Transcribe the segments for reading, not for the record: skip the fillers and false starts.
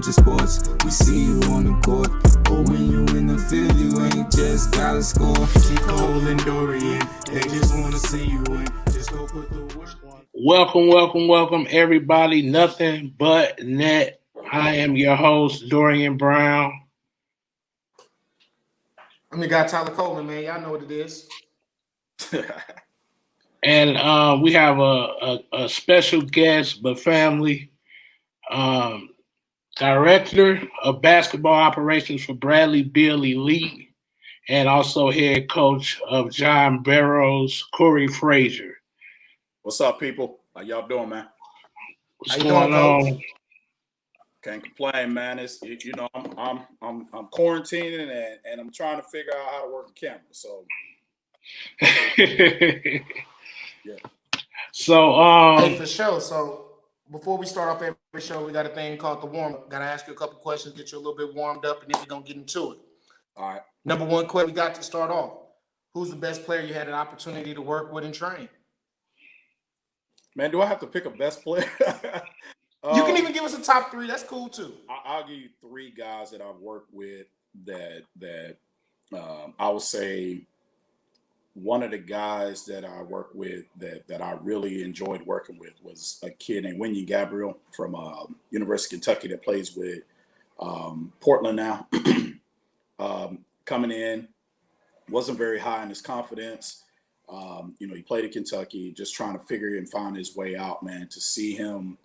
scrimmage of sports. We see you on the court, or when you in the field, you ain't just gotta score. Keep Cole and Dorian, they just wanna see you win. Just go put the work on. Welcome, everybody. Nothing but net. I am your host, Dorian Brown. I'm your guy, Tyler Coleman, man. Y'all know what it is. And we have a special guest, but family, director of basketball operations for Bradley Beal Elite, and also head coach of John Barrows, Corey Frazier. What's up, people? How y'all doing, man? What's going on? Can't complain, man. It's I'm quarantining and I'm trying to figure out how to work a camera. So yeah. So hey, for sure. So before we start off every show, we got a thing called the warm up. Gotta ask you a couple questions, get you a little bit warmed up, and then we're gonna get into it. All right. Number one question we got to start off. Who's the best player you had an opportunity to work with and train? Man, do I have to pick a best player? You can even give us a top three. That's cool too. I'll give you three guys that I've worked with that I would say one of the guys that I worked with that I really enjoyed working with was a kid named Gabriel from University of Kentucky that plays with Portland now. Coming in, wasn't very high in his confidence. He played at Kentucky, just trying to figure and find his way out, man. To see him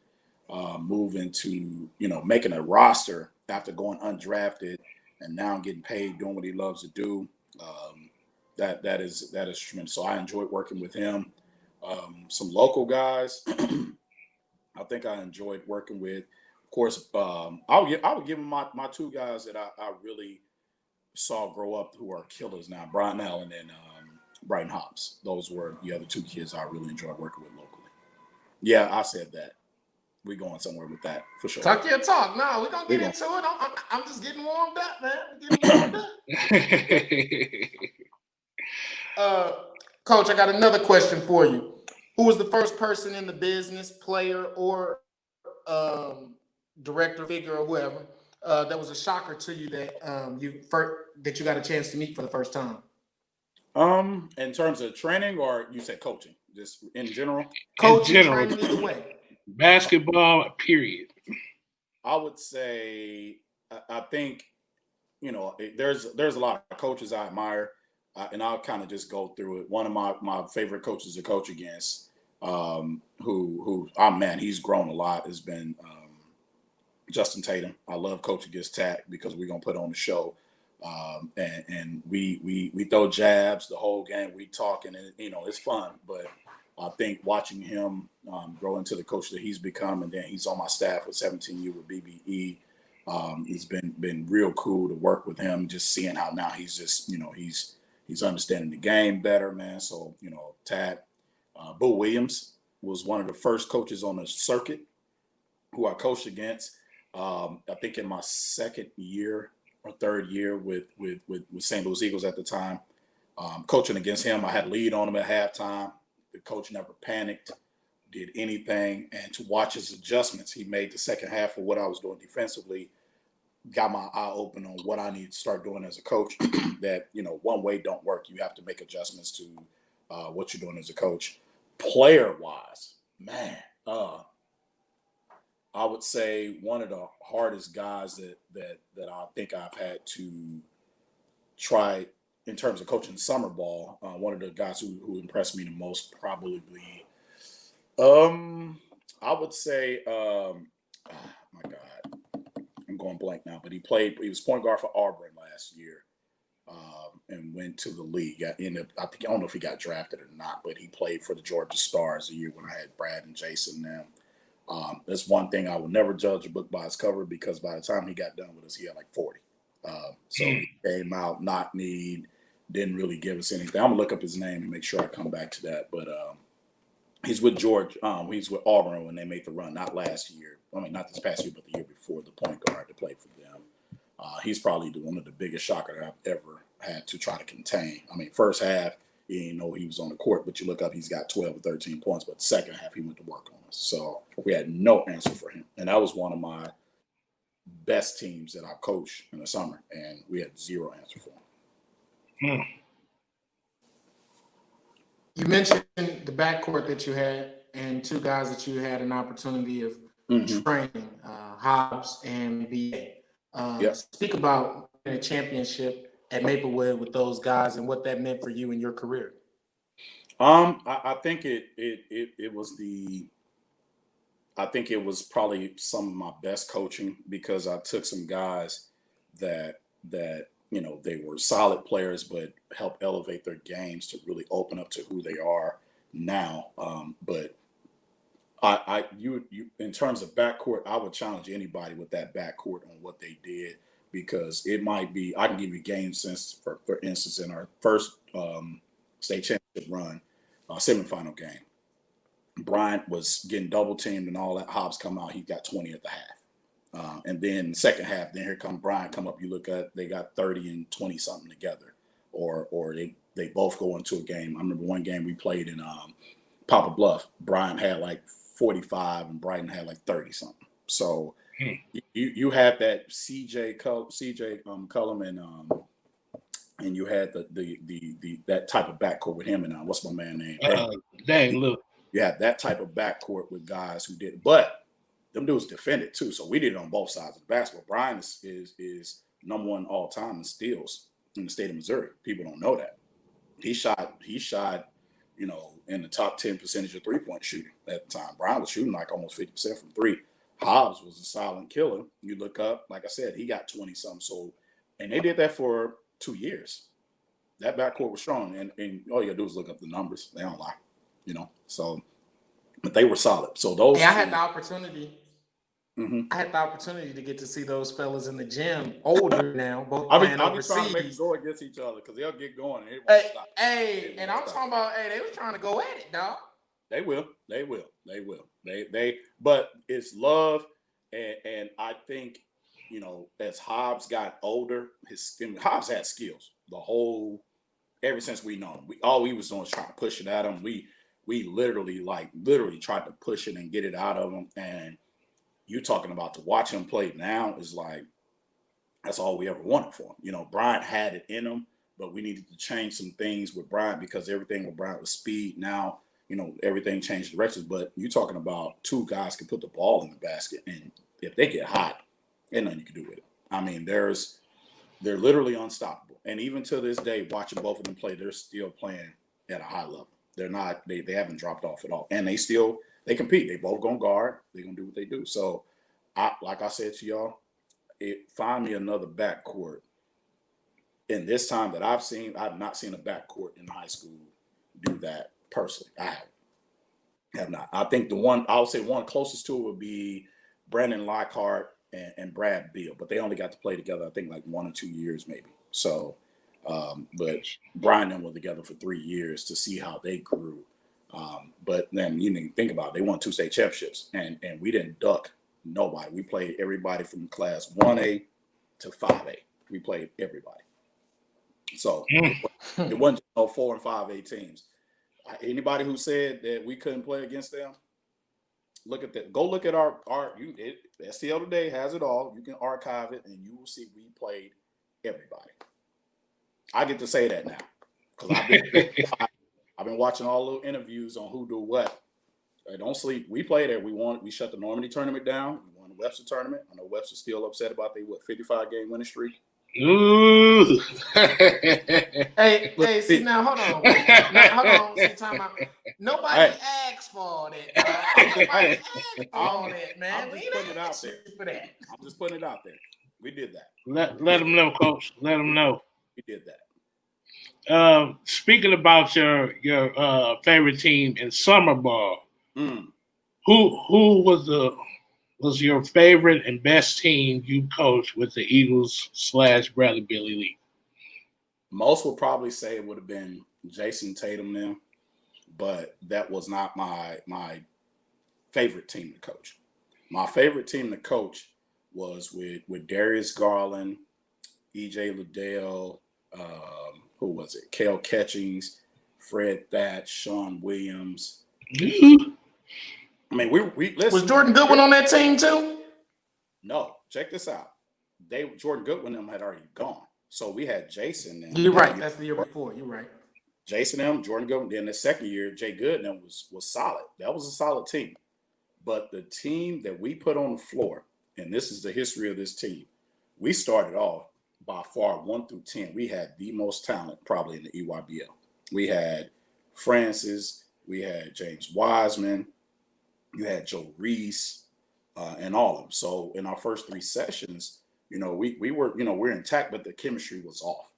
move into, making a roster after going undrafted and now getting paid, doing what he loves to do. That is tremendous. So I enjoyed working with him. Some local guys, I think I enjoyed working with. Of course, I would give him my two guys that I really saw grow up who are killers now, Brian Allen and Brighton Hobbs. Those were the other two kids I really enjoyed working with locally. Yeah, I said that. We're going somewhere with that for sure. Talk your talk. No, we're going to get into it. I'm just getting warmed up, man. Getting warmed up. Coach, I got another question for you. Who was the first person in the business, player, or director, figure, or whoever, that was a shocker to you that you got a chance to meet for the first time? In terms of training, or you said coaching, just in general? Coaching, training, either way. Basketball, period. I would say, I think, there's a lot of coaches I admire, and I'll kind of just go through it. One of my favorite coaches to coach against, he's grown a lot, has been Justin Tatum. I love coaching against Tat because we're gonna put on the show. And we throw jabs the whole game. We talk, and it's fun. But I think watching him grow into the coach that he's become, and then he's on my staff with 17U with Bbe. It's been real cool to work with him. Just seeing how now he's just he's understanding the game better, man. So Tad, Boo Williams was one of the first coaches on the circuit who I coached against. I think in my second year or third year with St. Louis Eagles at the time, coaching against him. I had a lead on him at halftime. The coach never panicked, did anything, and to watch his adjustments he made the second half of what I was doing defensively got my eye open on what I need to start doing as a coach. That one way don't work. You have to make adjustments to what you're doing as a coach. Player-wise, man, I would say one of the hardest guys that I think I've had to try in terms of coaching summer ball. One of the guys who impressed me the most, probably, I would say, my God, I'm going blank now. But he was point guard for Auburn last year, and went to the league. I don't know if he got drafted or not, but he played for the Georgia Stars a year when I had Brad and Jason now. That's one thing I will never judge a book by its cover, because by the time he got done with us, he had like 40. So he came out, knock kneed, didn't really give us anything. I'm gonna look up his name and make sure I come back to that. But he's with Georgia. He's with Auburn when they made the run, not last year. I mean, not this past year, but the year before, the point guard to play for them. He's probably one of the biggest shockers I've ever had to try to contain. I mean, first half, you didn't know he was on the court, but you look up, he's got 12 or 13 points. But second half, he went to work on us. So we had no answer for him. And that was one of my best teams that I coached in the summer, and we had zero answer for them. You mentioned the backcourt that you had and two guys that you had an opportunity of training, Hobbs and Bbe. Speak about a championship at Maplewood with those guys and what that meant for you in your career. I think it was probably some of my best coaching, because I took some guys that they were solid players but helped elevate their games to really open up to who they are now. But you in terms of backcourt, I would challenge anybody with that backcourt on what they did, because it might be, I can give you game sense. For instance, in our first state championship run, semifinal game, Bryant was getting double teamed and all that. Hobbs come out, he got 20 at the half. And then second half, then here come Bryant come up. You look at, they got 30 and 20 something together, or they both go into a game. I remember one game we played in Papa Bluff. Bryant had like 45 and Brighton had like 30 something. So you had that CJ Cullum and you had the that type of backcourt with him and what's my man name? Look. You had that type of backcourt with guys who did it, but them dudes defended too. So we did it on both sides of the basketball. Brian is number one all time in steals in the state of Missouri. People don't know that. He shot, in the top 10 percentage of 3-point shooting at the time. Brian was shooting like almost 50% from three. Hobbs was a silent killer. You look up, like I said, he got 20 something. So, and they did that for 2 years. That backcourt was strong, and all you gotta do is look up the numbers. They don't lie, So, but they were solid. So those. I had the opportunity. I had the opportunity to get to see those fellas in the gym, older now, both playing overseas. Trying to make them go against each other because they'll get going. And I'm talking about, they was trying to go at it, dog. They will. But it's love, and I think, as Hobbs got older, Hobbs had skills ever since we know him. All we was doing was trying to push it at him. We literally tried to push it and get it out of him. And you talking about to watch him play now is like, that's all we ever wanted for him. Bryant had it in him, but we needed to change some things with Bryant because everything with Bryant was speed. Now, everything changed directions. But you talking about two guys can put the ball in the basket, and if they get hot, there's nothing you can do with it. I mean, they're literally unstoppable. And even to this day, watching both of them play, they're still playing at a high level. They're not, they haven't dropped off at all. And they compete. They both gonna guard. They're gonna do what they do. So like I said to y'all, find me another backcourt. And this time that I've not seen a backcourt in high school do that personally. I have not. I think I would say one closest to it would be Brandon Lockhart and Brad Beal, but they only got to play together, I think, like 1 or 2 years maybe. So, but Brian and them were together for 3 years to see how they grew. But then you didn't think about it. They won 2 state championships, and we didn't duck nobody. We played everybody from class 1A to 5A. We played everybody. So it wasn't just no 4 and 5A teams. Anybody who said that we couldn't play against them, look at that. Go look at our STL Today has it all. You can archive it, and you will see we played everybody. I get to say that now because I've been watching all the interviews on who do what. Don't sleep. We played it. We shut the Normandy tournament down. We won the Webster tournament. I know Webster's still upset about their 55-game winning streak. Ooh. Hey, see now, hold on. See, time out. Nobody asked for all that. Nobody asked for all that, man. I'm just putting it out there. For that. I'm just putting it out there. We did that. Let them know, Coach. Let them know. We did that. Speaking about your favorite team in summer ball, who was your favorite and best team you coached with the Eagles / Bradley Beal Elite? Most would probably say it would have been Jason Tatum then, but that was not my favorite team to coach. My favorite team to coach was with Darius Garland, E.J. Liddell, who was it? Cale Catchings, Fred Thatch, Sean Williams. I mean, we listen. Was Jordan Goodwin on that team too? No, check this out. Jordan Goodwin and them had already gone. So we had Jason. And you're right. That's the year before. You're right. Jason and them, Jordan Goodwin. Then the second year, Jay Good and them was solid. That was a solid team. But the team that we put on the floor, and this is the history of this team, we started off by far 1 through 10. We had the most talent probably in the EYBL. We had Francis, we had James Wiseman, you had Joe Reese, and all of them. So in our first 3 sessions, we were, we're intact, but the chemistry was off.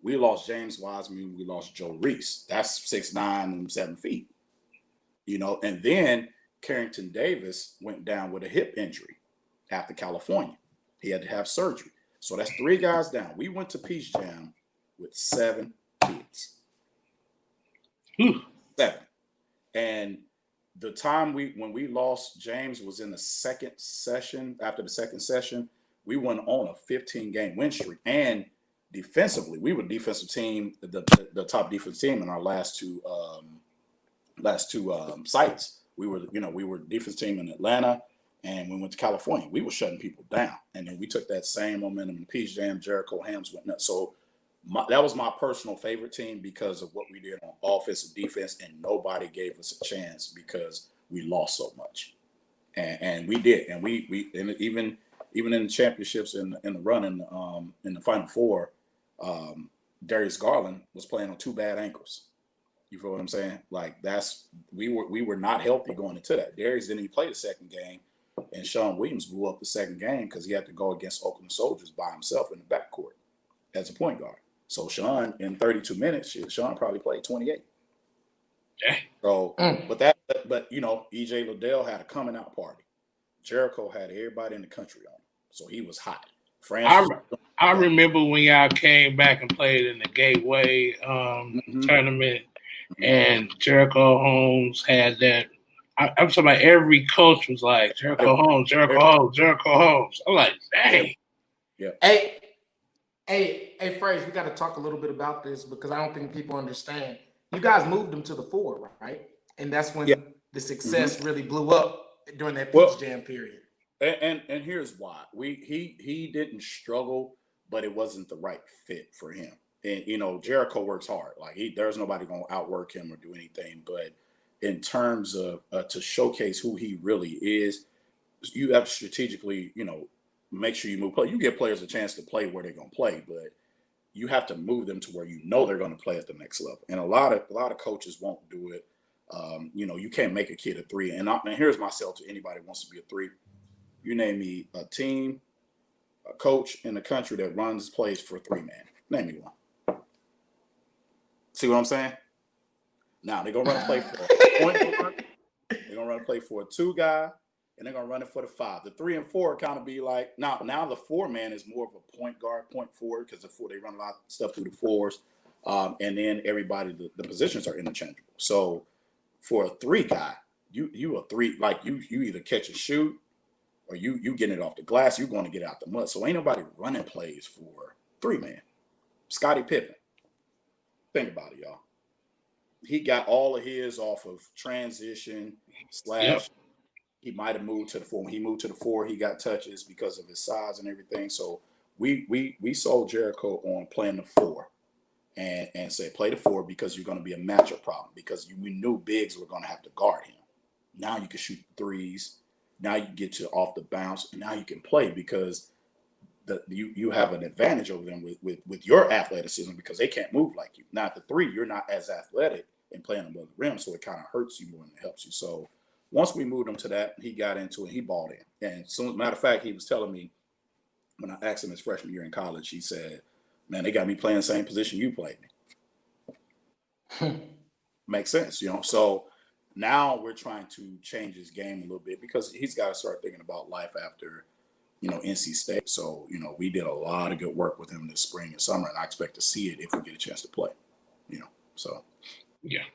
We lost James Wiseman, we lost Joe Reese. That's 6'9" and 7 feet. And then Carrington Davis went down with a hip injury after California. He had to have surgery. So that's 3 guys down. We went to Peach Jam with 7 kids. 7. And the time when we lost James was in the second session. After the second session, we went on a 15-game win streak. And defensively, we were defensive team, the top defense team in our last two sites. We were defense team in Atlanta, and we went to California. We were shutting people down, and then we took that same momentum in the Peach Jam. Jericho Hams went nuts. So that was my personal favorite team because of what we did on offense and defense, and nobody gave us a chance because we lost so much, and we did, and we and even in the championships in the run in the Final Four, Darius Garland was playing on 2 bad ankles. You feel what I'm saying? Like we were not healthy going into that. Darius didn't even play the second game, and Sean Williams blew up the second game because he had to go against Oakland Soldiers by himself in the backcourt as a point guard. So Sean, in 32 minutes, Sean probably played 28. Yeah. So, but EJ Liddell had a coming out party. Jericho had everybody in the country on him, so he was hot. I remember when y'all came back and played in the Gateway tournament, and Jericho Holmes had that. I'm talking about every coach was like, Jericho Holmes, Jericho Holmes, Jericho Holmes. I'm like, dang. Yeah. Hey, Frazier, we got to talk a little bit about this because I don't think people understand. You guys moved him to the 4, right? And that's when the success really blew up during that Peach Jam period. And here's why. He didn't struggle, but it wasn't the right fit for him. And Jericho works hard. Like there's nobody gonna outwork him or do anything. But in terms of to showcase who he really is, you have to strategically, make sure you move play. You give players a chance to play where they're gonna play, but you have to move them to where they're gonna play at the next level. And a lot of coaches won't do it. You can't make a kid a 3. And here's myself to anybody who wants to be a 3. You name me a team, a coach in the country that runs plays for a 3-man. Name me one. See what I'm saying? Now they're gonna run a play for a point guard. They're gonna run a play for a 2 guy, and they're gonna run it for the 5. The 3 and 4 kind of be like now the 4-man is more of a point guard, point forward because the 4 they run a lot of stuff through the 4s, and then everybody the positions are interchangeable. So for a 3 guy, you a 3 like you either catch and shoot. Or you getting it off the glass, you're going to get out the mud. So ain't nobody running plays for 3-man. Scottie Pippen. Think about it, y'all. He got all of his off of transition / he might have moved to the 4. When he moved to the 4, he got touches because of his size and everything. So we sold Jericho on playing the 4 and said play the 4 because you're going to be a matchup problem because we knew bigs were going to have to guard him. Now you can shoot 3s. Now you get you off the bounce, and now you can play because you have an advantage over them with your athleticism because they can't move like you. Now at the 3, you're not as athletic and playing above the rim, so it kind of hurts you more than it helps you. So once we moved him to that, he got into it. He balled in, and so matter of fact, he was telling me when I asked him his freshman year in college, he said, "Man, they got me playing the same position you played me." Makes sense, So. Now we're trying to change his game a little bit because he's got to start thinking about life after, NC State. So, we did a lot of good work with him this spring and summer, and I expect to see it if we get a chance to play, so. Yeah.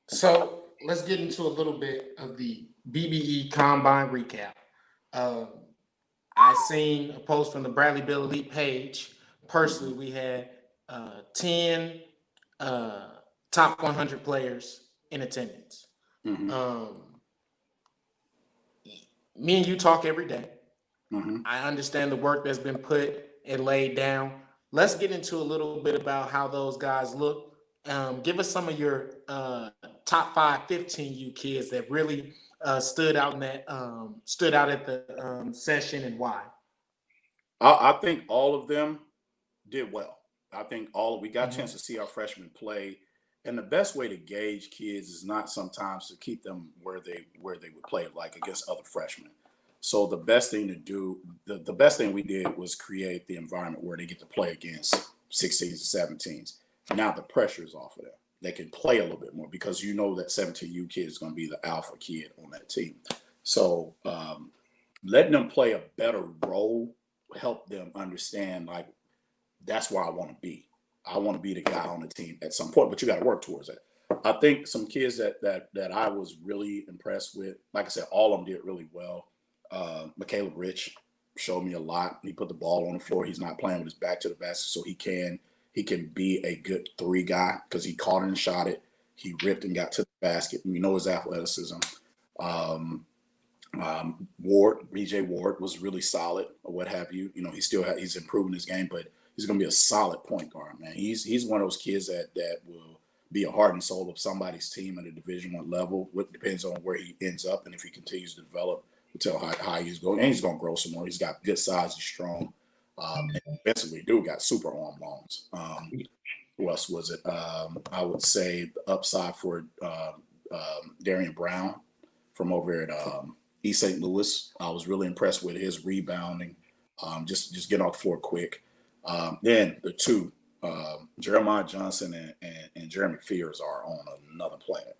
So let's get into a little bit of the Bbe Combine Recap. I seen a post from the Bradley Beal Elite page. Personally, we had 10 top 100 players in attendance. Me and you talk every day. I understand the work that's been put and laid down. Let's get into a little bit about how those guys look. Give us some of your top 5 15U kids that really stood out at the session and why. I think all of them did well. I think we got a chance to see our freshmen play. And the best way to gauge kids is not sometimes to keep them where they would play, like against other freshmen. So the best thing to do, the best thing we did was create the environment where they get to play against 16s and 17s. Now the pressure is off of them. They can play a little bit more because you know that 17U kid is going to be the alpha kid on that team. So letting them play a better role help them understand, like, that's where I want to be. I want to be the guy on the team at some point, but you got to work towards it. I think some kids that I was really impressed with, like I said, all of them did really well. Michaela Rich showed me a lot. He put the ball on the floor. He's not playing with his back to the basket, so he can be a good 3 guy because he caught it and shot it. He ripped and got to the basket. We know his athleticism. BJ Ward was really solid, or what have you. You know, he's improving his game, but he's going to be a solid point guard, man. He's one of those kids that will be a heart and soul of somebody's team at a Division I level. It depends on where he ends up and if he continues to develop until how high he's going. And he's going to grow some more. He's got good size. He's strong. And defensively, dude got super arm loans. Who else was it? I would say the upside for Darian Brown from over at East St. Louis. I was really impressed with his rebounding. Just get off the floor quick. Then the 2, Jeremiah Johnson and Jeremy Fears are on another planet.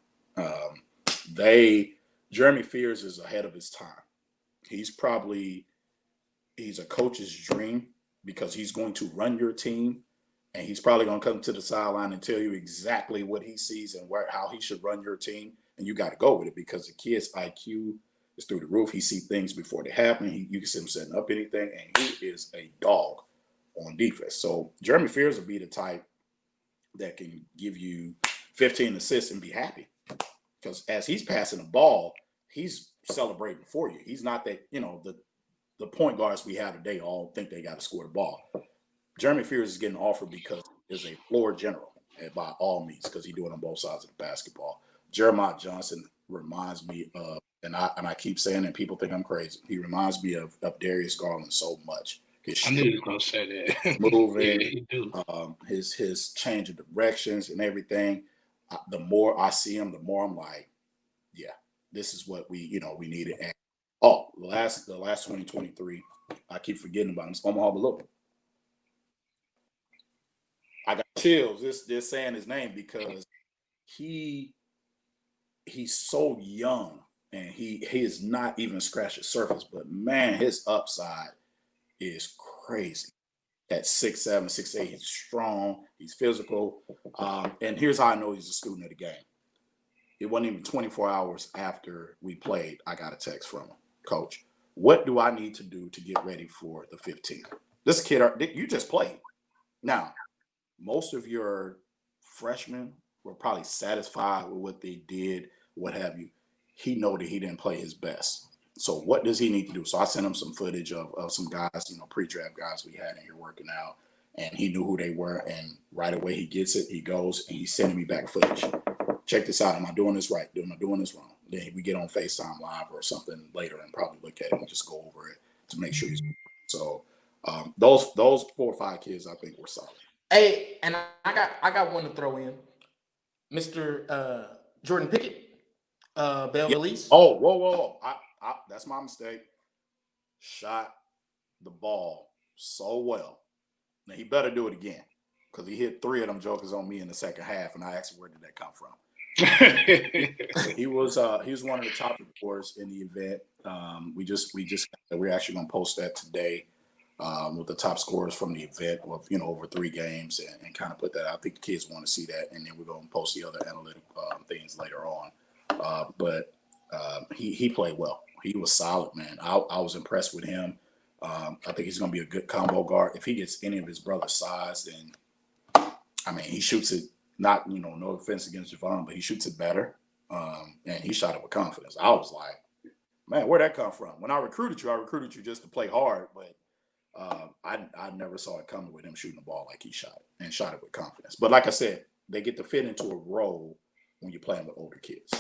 Jeremy Fears is ahead of his time. He's a coach's dream because he's going to run your team, and he's probably going to come to the sideline and tell you exactly what he sees and how he should run your team, and you got to go with it because the kid's IQ is through the roof. He sees things before they happen. You can see him setting up anything, and he is a dog on defense. So Jeremy Fears will be the type that can give you 15 assists and be happy because as he's passing the ball, he's celebrating for you. He's not that, the point guards we have today all think they got to score the ball. Jeremy Fears is getting offered because he's a floor general by all means because he's doing on both sides of the basketball. Jeremiah Johnson reminds me of, and I keep saying it, people think I'm crazy. He reminds me of Darius Garland so much. I knew you were going to say that. Moving, yeah, he do. His change of directions and everything. The more I see him, the more I'm like, yeah, this is what we needed. And the last 2023, I keep forgetting about him. It's Omaha Below. I got chills just saying his name because he's so young and he has not even scratched the surface. But man, his upside is crazy. At 6'7", 6'8", he's strong, he's physical. And here's how I know he's a student of the game. It wasn't even 24 hours after we played, I got a text from him. Coach, what do I need to do to get ready for the 15th? This kid, you just played. Now, most of your freshmen were probably satisfied with what they did, what have you. He know that he didn't play his best. So what does he need to do? So I sent him some footage of some guys, pre-draft guys we had in here working out, and he knew who they were. And right away he gets it. He goes and he's sending me back footage. Check this out. Am I doing this right? Am I doing this wrong? Then we get on FaceTime Live or something later and probably look at it and just go over it to make sure he's. So those 4 or 5 kids I think were solid. Hey, and I got one to throw in, Mr. Jordan Pickett, Bbe Elite. Oh, whoa! That's my mistake. Shot the ball so well. Now he better do it again because he hit 3 of them jokers on me in the second half, and I asked where did that come from. He was one of the top scorers in the event. We're actually going to post that today with the top scorers from the event of over 3 games and kind of put that out. I think the kids want to see that, and then we're going to post the other analytic things later on. But he played well. He was solid, man. I was impressed with him. I think he's going to be a good combo guard. If he gets any of his brother's size, then he shoots it. Not no offense against Javon, but he shoots it better. And he shot it with confidence. I was like, Man, where'd that come from? When I recruited you just to play hard, but I never saw it coming with him shooting the ball like he shot it, and shot it with confidence. But like I said, they get to fit into a role when you're playing with older kids.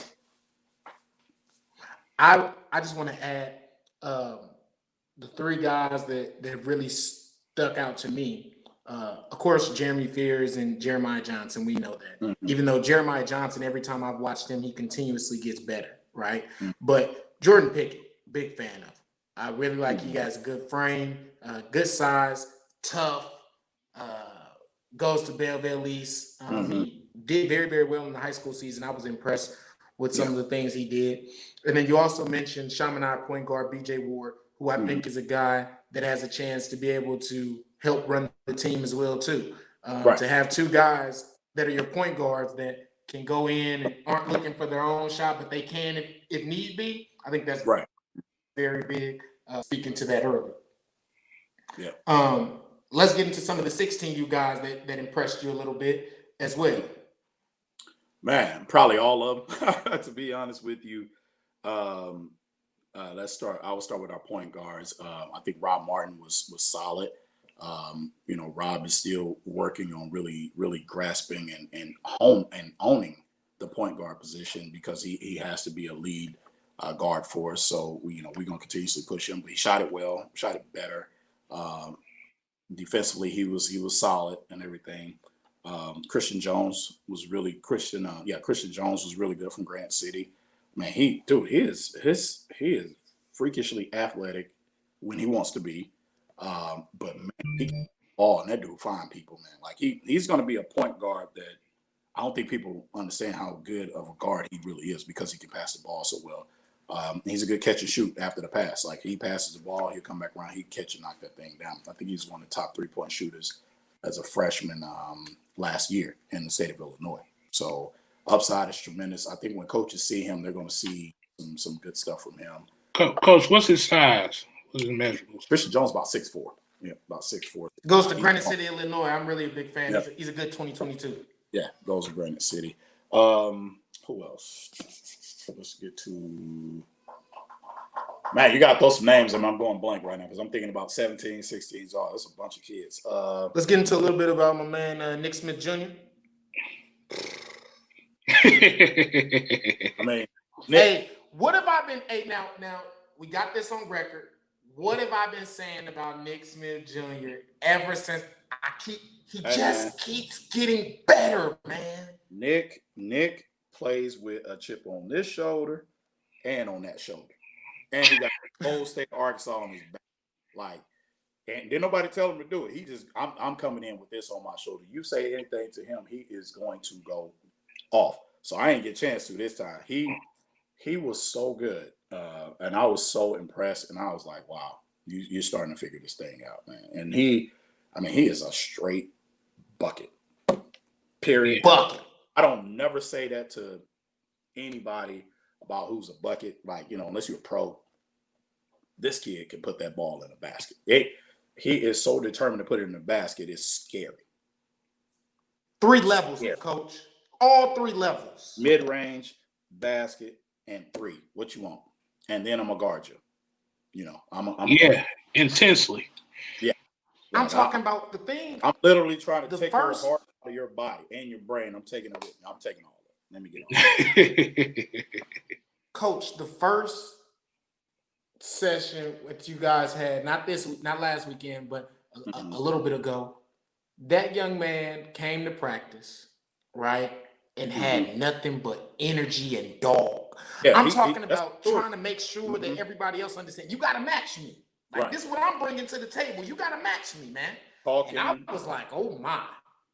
I just want to add the three guys that really stuck out to me. Of course, Jeremy Fears and Jeremiah Johnson. We know that. Mm-hmm. Even though Jeremiah Johnson, every time I've watched him, he continuously gets better, right? Mm-hmm. But Jordan Pickett, big fan of. I really like he has a good frame, good size, tough, goes to Bbe Elite. He did very, very well in the high school season. I was impressed with some of the things he did. And then you also mentioned Chaminade point guard BJ Ward, who I think is a guy that has a chance to be able to help run the team as well too. To have two guys that are your point guards that can go in and aren't looking for their own shot, but they can if need be. I think that's very big. Speaking to that earlier. Yeah. Let's get into some of the 16 guys that impressed you a little bit as well. Man, probably all of them. To be honest with you, let's start. I will start with our point guards. I think Rob Martin was solid. Rob is still working on really grasping and owning the point guard position because he has to be a lead guard for us. So we're gonna continuously push him. But he shot it well, shot it better. Defensively, he was solid and everything. Christian Jones was really Christian Jones was really good from Grant City. Man, he is freakishly athletic when he wants to be. But man, he can ball, and that dude find people, man. Like he's gonna be a point guard that I don't think people understand how good of a guard he really is because he can pass the ball so well. He's a good catch and shoot after the pass. Like he passes the ball, he'll come back around, he'll catch and knock that thing down. I think he's one of the top 3-point shooters as a freshman last year in the state of Illinois. So upside is tremendous. I think when coaches see him, they're going to see some good stuff from him. Coach, what's his size? What's his measurables? Christian Jones about 6'4". Yeah, about 6'4". Goes to Granite City, Illinois. I'm really a big fan. Yep. He's a good 2022. Yeah, goes to Granite City. Who else? Let's get to man. You got to throw some names, and I'm going blank right now because I'm thinking about 17, 16s. Oh, that's a bunch of kids. Let's get into a little bit about my man Nick Smith Jr. I mean, hey, what have I been? Hey, now we got this on record. What have I been saying about Nick Smith Jr. ever since he just keeps getting better, man. Nick plays with a chip on this shoulder and on that shoulder. And he got the whole state of Arkansas on his back. Like, and didn't nobody tell him to do it. He just, I'm coming in with this on my shoulder. You say anything to him, he is going to go off. So I ain't get a chance to this time. He was so good. And I was so impressed. And I was like, wow, you're starting to figure this thing out, man. And he is a straight bucket. Period. Bucket. I don't never say that to anybody about who's a bucket. Like, unless you're a pro, this kid can put that ball in a basket. He is so determined to put it in the basket. It's scary. 3 levels here, coach. All 3 levels. Mid-range, basket, and 3. What you want? And then I'm going to guard you. I'm intensely. Yeah. I'm talking about the thing. I'm literally trying to take your heart out of your body and your brain. I'm taking it with me. I'm taking all of it. Let me get on. Coach, the first session that you guys had, not last weekend, but a little bit ago, that young man came to practice, right? And had nothing but energy and dog. Yeah, I'm talking about trying to make sure that everybody else understands. You got to match me. Like, this is what I'm bringing to the table. You got to match me, man. And I was like, oh, my.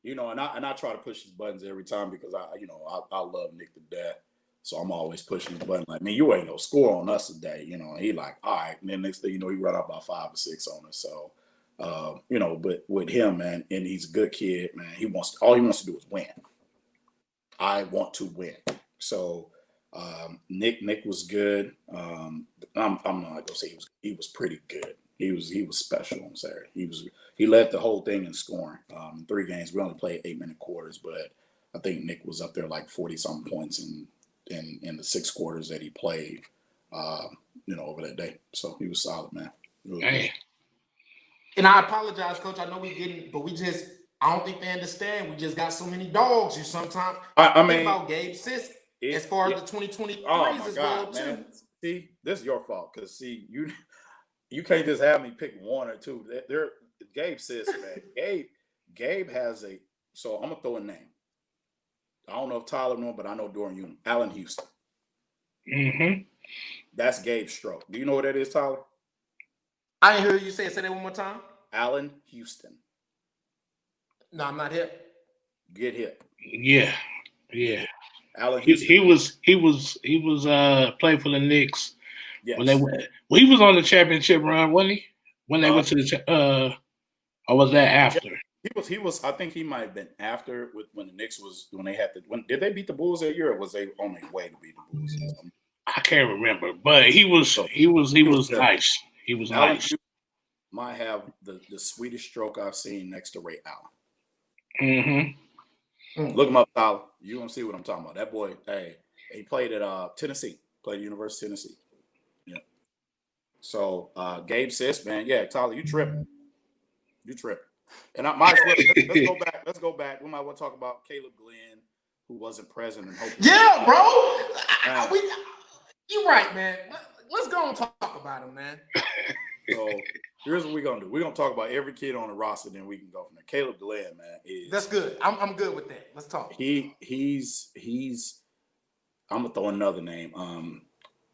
And I try to push his buttons every time because I love Nick to death. So I'm always pushing his button like, man, you ain't no score on us today. And he like, all right. And then next thing he run out about 5 or 6 on us. So, but with him, man, and he's a good kid, man. All he wants to do is win. I want to win. So Nick was good. I'm not gonna say he was pretty good. He was special on Saturday. He led the whole thing in scoring. 3 games. We only played 8-minute quarters, but I think Nick was up there like 40-something points in the 6 quarters that he played. over that day. So he was solid, man. Really Hey. And I apologize, Coach. I know we didn't, but I don't think they understand. We just got so many dogs. You sometimes think about Gabe Sis as far as the 2023s as well, man. too. See, this is your fault because you can't just have me pick one or two. Gabe Sis, man. Gabe has a. So I'm gonna throw a name. I don't know if Tyler knew, but I know during you, Allen Houston. Mm-hmm. That's Gabe's stroke. Do you know what that is, Tyler? I didn't hear you say that one more time. Allen Houston. No, I'm not hip. Get hip. Yeah. Allen Houston. He was played for the Knicks. Yes. He was on the championship run, wasn't he? When they went to the or was that after? He was. I think he might have been after when the Knicks did they beat the Bulls that year, or was they on their way to beat the Bulls? I can't remember, but he was nice. He was Allen nice. Might have the sweetest stroke I've seen next to Ray Allen. Mm-hmm. Look him up, Tyler. You gonna see what I'm talking about. That boy, he played at Tennessee. Played at University of Tennessee. Yeah. So Gabe Sis, man, yeah, Tyler, you tripping. And I might as well let's go back. We might want to talk about Caleb Glenn, who wasn't present and hopefully. Yeah, bro. You're right, man. Let's go and talk about him, man. So here's what we're gonna do. We're gonna talk about every kid on the roster, then we can go from there. Caleb Glenn, man, that's good. I'm good with that. Let's talk. He's I'm gonna throw another name.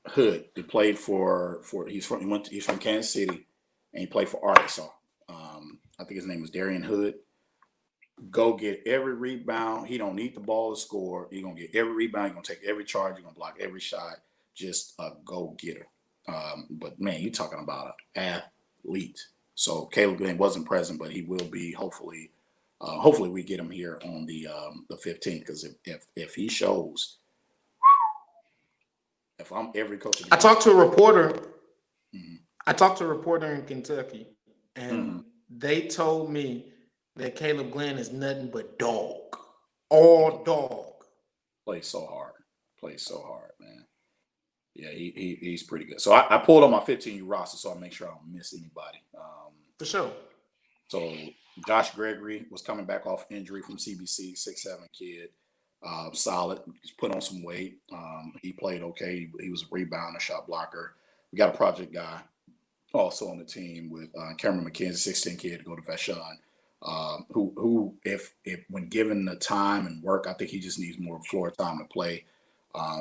Hood. He played for he's from Kansas City, and he played for Arkansas. I think his name was Darian Hood. Go get every rebound. He don't need the ball to score. You're gonna get every rebound. You're gonna take every charge. You're gonna block every shot. Just a go-getter. But man, you're talking about an athlete. So Caleb Glenn wasn't present, but he will be. Hopefully we get him here on the 15th. Because if he shows, if I'm every coach, I talked to a reporter. Mm-hmm. I talked to a reporter in Kentucky, and they told me that Caleb Glenn is nothing but dog. All dog. Plays so hard, man. Yeah, he's pretty good. So I pulled on my 15U roster, so I make sure I don't miss anybody. For sure. So Josh Gregory was coming back off injury from CBC, 6'7" kid. Solid. He's put on some weight. He played okay. He was a rebounder, shot blocker. We got a project guy also on the team with Cameron McKenzie, 16 kid to go to Vashon. Who if when given the time and work, I think he just needs more floor time to play.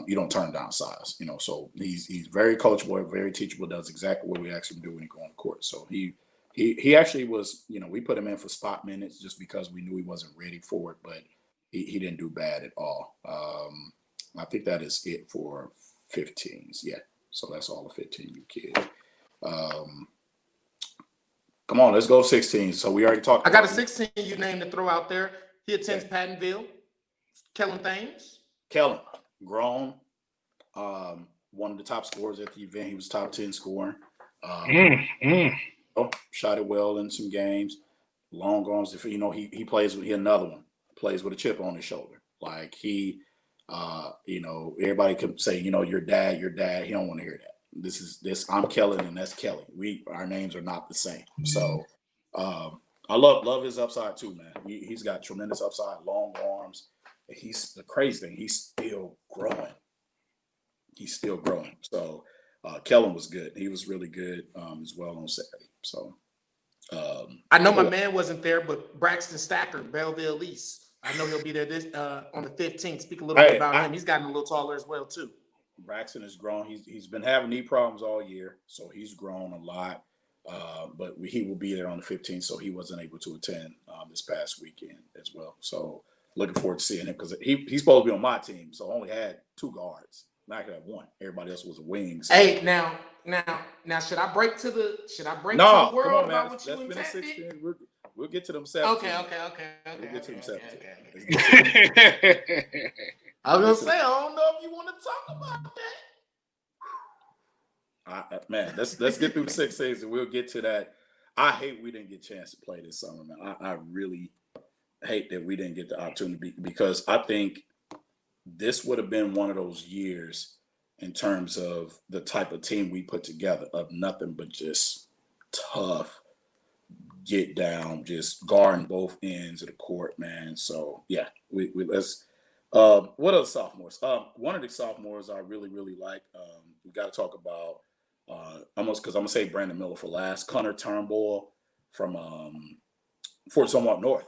You don't turn down size, So he's very coachable, very teachable. Does exactly what we ask him to do when he go on the court. So he actually was, we put him in for spot minutes just because we knew he wasn't ready for it, but he didn't do bad at all. I think that is it for 15s. Yeah, so that's all the 15U kids. Come on, let's go 16. So we already talked. I got a 16 you name to throw out there. He attends Pattonville. Kellen Thames. Kellen, grown, one of the top scorers at the event. He was top 10 scoring. Shot it well in some games. Long arms. If he plays with another one. Plays with a chip on his shoulder. Like everybody could say, your dad. He don't want to hear that. This. I'm Kellen, and that's Kelly. Our names are not the same. So, I love his upside too, man. He's got tremendous upside, long arms. He's the crazy thing. He's still growing. So, Kellen was good. He was really good as well on Saturday. So, I know my man wasn't there, but Braxton Stacker, Bbe Elite. I know he'll be there on the 15th. Speak a little bit about him. He's gotten a little taller as well too. Braxton has grown. He's been having knee problems all year, so he's grown a lot. But he will be there on the 15th, so he wasn't able to attend this past weekend as well. So looking forward to seeing him because he's supposed to be on my team, so I only had 2 guards. Not gonna have 1. Everybody else was a wing. So. Hey, now, should I break to the world come on, about man. what you and Tat did? We'll get to them 17. Okay. We'll get to them 17. I was gonna say, I don't know if you want to talk about that. Man, let's get through the 16s and we'll get to that. I hate we didn't get a chance to play this summer, man. I really hate that we didn't get the opportunity because I think this would have been one of those years in terms of the type of team we put together, of nothing but just tough, get down, just guarding both ends of the court, man. So yeah, we let's. What other sophomores? One of the sophomores I really like. We got to talk about almost, because I'm gonna say Brandon Miller for last. Connor Turnbull from Fort Somewhat North.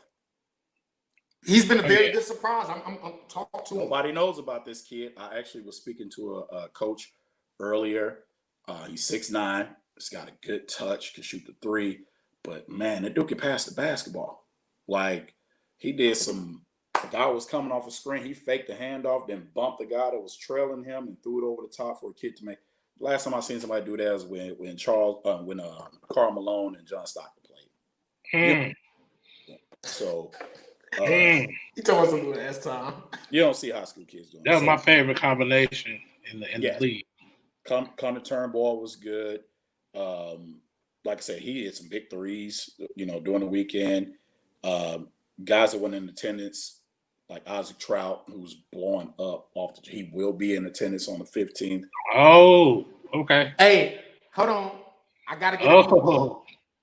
He's been a very good surprise. I'm talking to him. Nobody knows about this kid. I actually was speaking to a coach earlier. He's 6'9". He's got a good touch, can shoot the three. But man, that dude can pass the basketball. Like, he did some. The guy was coming off a screen. He faked the handoff, then bumped the guy that was trailing him and threw it over the top for a kid to make. Last time I seen somebody do that was when Karl Malone and John Stockton played. So you told us to do it last time. You don't see high school kids doing that. Was my favorite combination in the league. Connor Turnbull was good. Like I said, he hit some big threes, during the weekend. Guys that went in attendance, like Isaac Trout, who's blowing up he will be in attendance on the 15th. Oh, okay. Hey, hold on. I got to get it.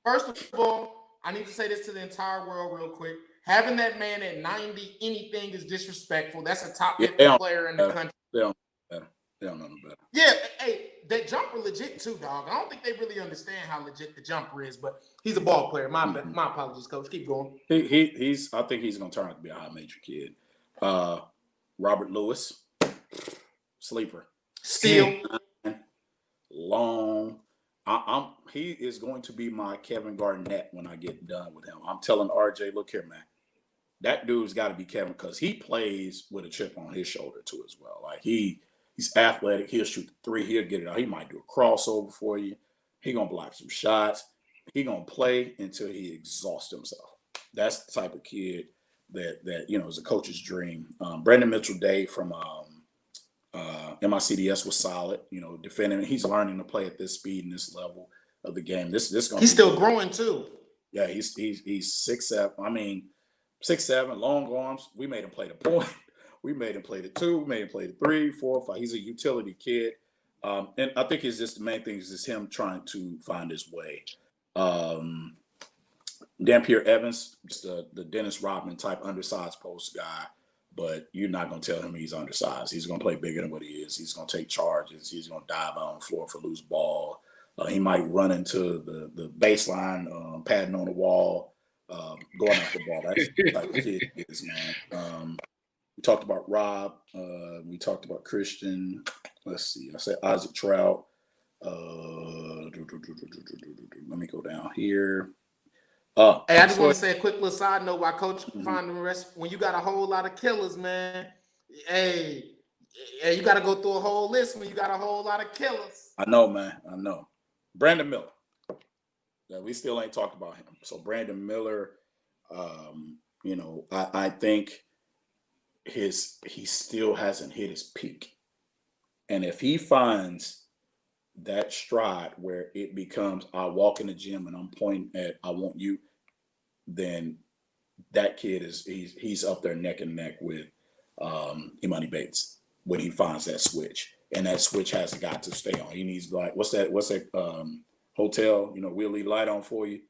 First of all, I need to say this to the entire world real quick. Having that man at 90 anything is disrespectful. That's a top 50 player in the country. They don't know no better. Yeah, hey, that jumper legit too, dog. I don't think they really understand how legit the jumper is, but he's a ball player. My apologies, coach. Keep going. I think he's gonna turn out to be a high major kid. Robert Lewis, sleeper. Still long. He is going to be my Kevin Garnett when I get done with him. I'm telling RJ, look here, man. That dude's got to be Kevin, because he plays with a chip on his shoulder too as well. Like he's athletic. He'll shoot the three. He'll get it out. He might do a crossover for you. He gonna block some shots. He gonna play until he exhausts himself. That's the type of kid that is a coach's dream. Brandon Mitchell-Day from MICDS was solid. Defending. He's learning to play at this speed and this level of the game. This gonna. He's still growing too. Yeah, he's 6'7". I mean, 6'7", long arms. We made him play the point. We made him play the 2. We made him play the 3, 4, 5. He's a utility kid. And I think it's just the main thing is just him trying to find his way. Dampier Evans, just the Dennis Rodman type undersized post guy, but you're not going to tell him he's undersized. He's going to play bigger than what he is. He's going to take charges. He's going to dive out on the floor for loose ball. He might run into the baseline, padding on the wall, going after the ball. That's the type of kid he is, man. We talked about Rob. We talked about Christian. Let's see. I said Isaac Trout. Let me go down here. Hey, I just want to say a quick little side note while Coach find the rest. When you got a whole lot of killers, man, hey, you got to go through a whole list when you got a whole lot of killers. I know, man. I know. Brandon Miller. Yeah, we still ain't talked about him. So Brandon Miller, I think he still hasn't hit his peak. And if he finds that stride where it becomes, I walk in the gym and I'm pointing at, I want you, then that kid he's up there neck and neck with Imani Bates when he finds that switch. And that switch has got to stay on. He needs, like, what's that hotel, we'll leave the light on for you.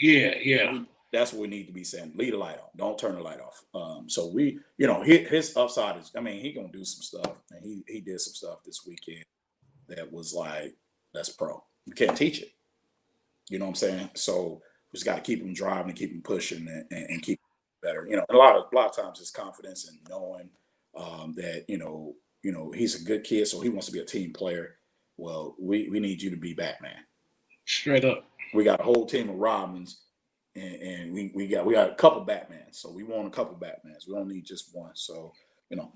Yeah. That's what we need to be saying. Leave the light on. Don't turn the light off. So we, his upside is, he gonna do some stuff. And he did some stuff this weekend that was like, that's pro. You can't teach it. You know what I'm saying? So we just got to keep him driving and keep him pushing and keep him better. A lot of times it's confidence and knowing that, he's a good kid, so he wants to be a team player. Well, we need you to be Batman. Straight up. We got a whole team of Robins, and we got a couple Batmans. So we want a couple Batmans. We don't need just one. So,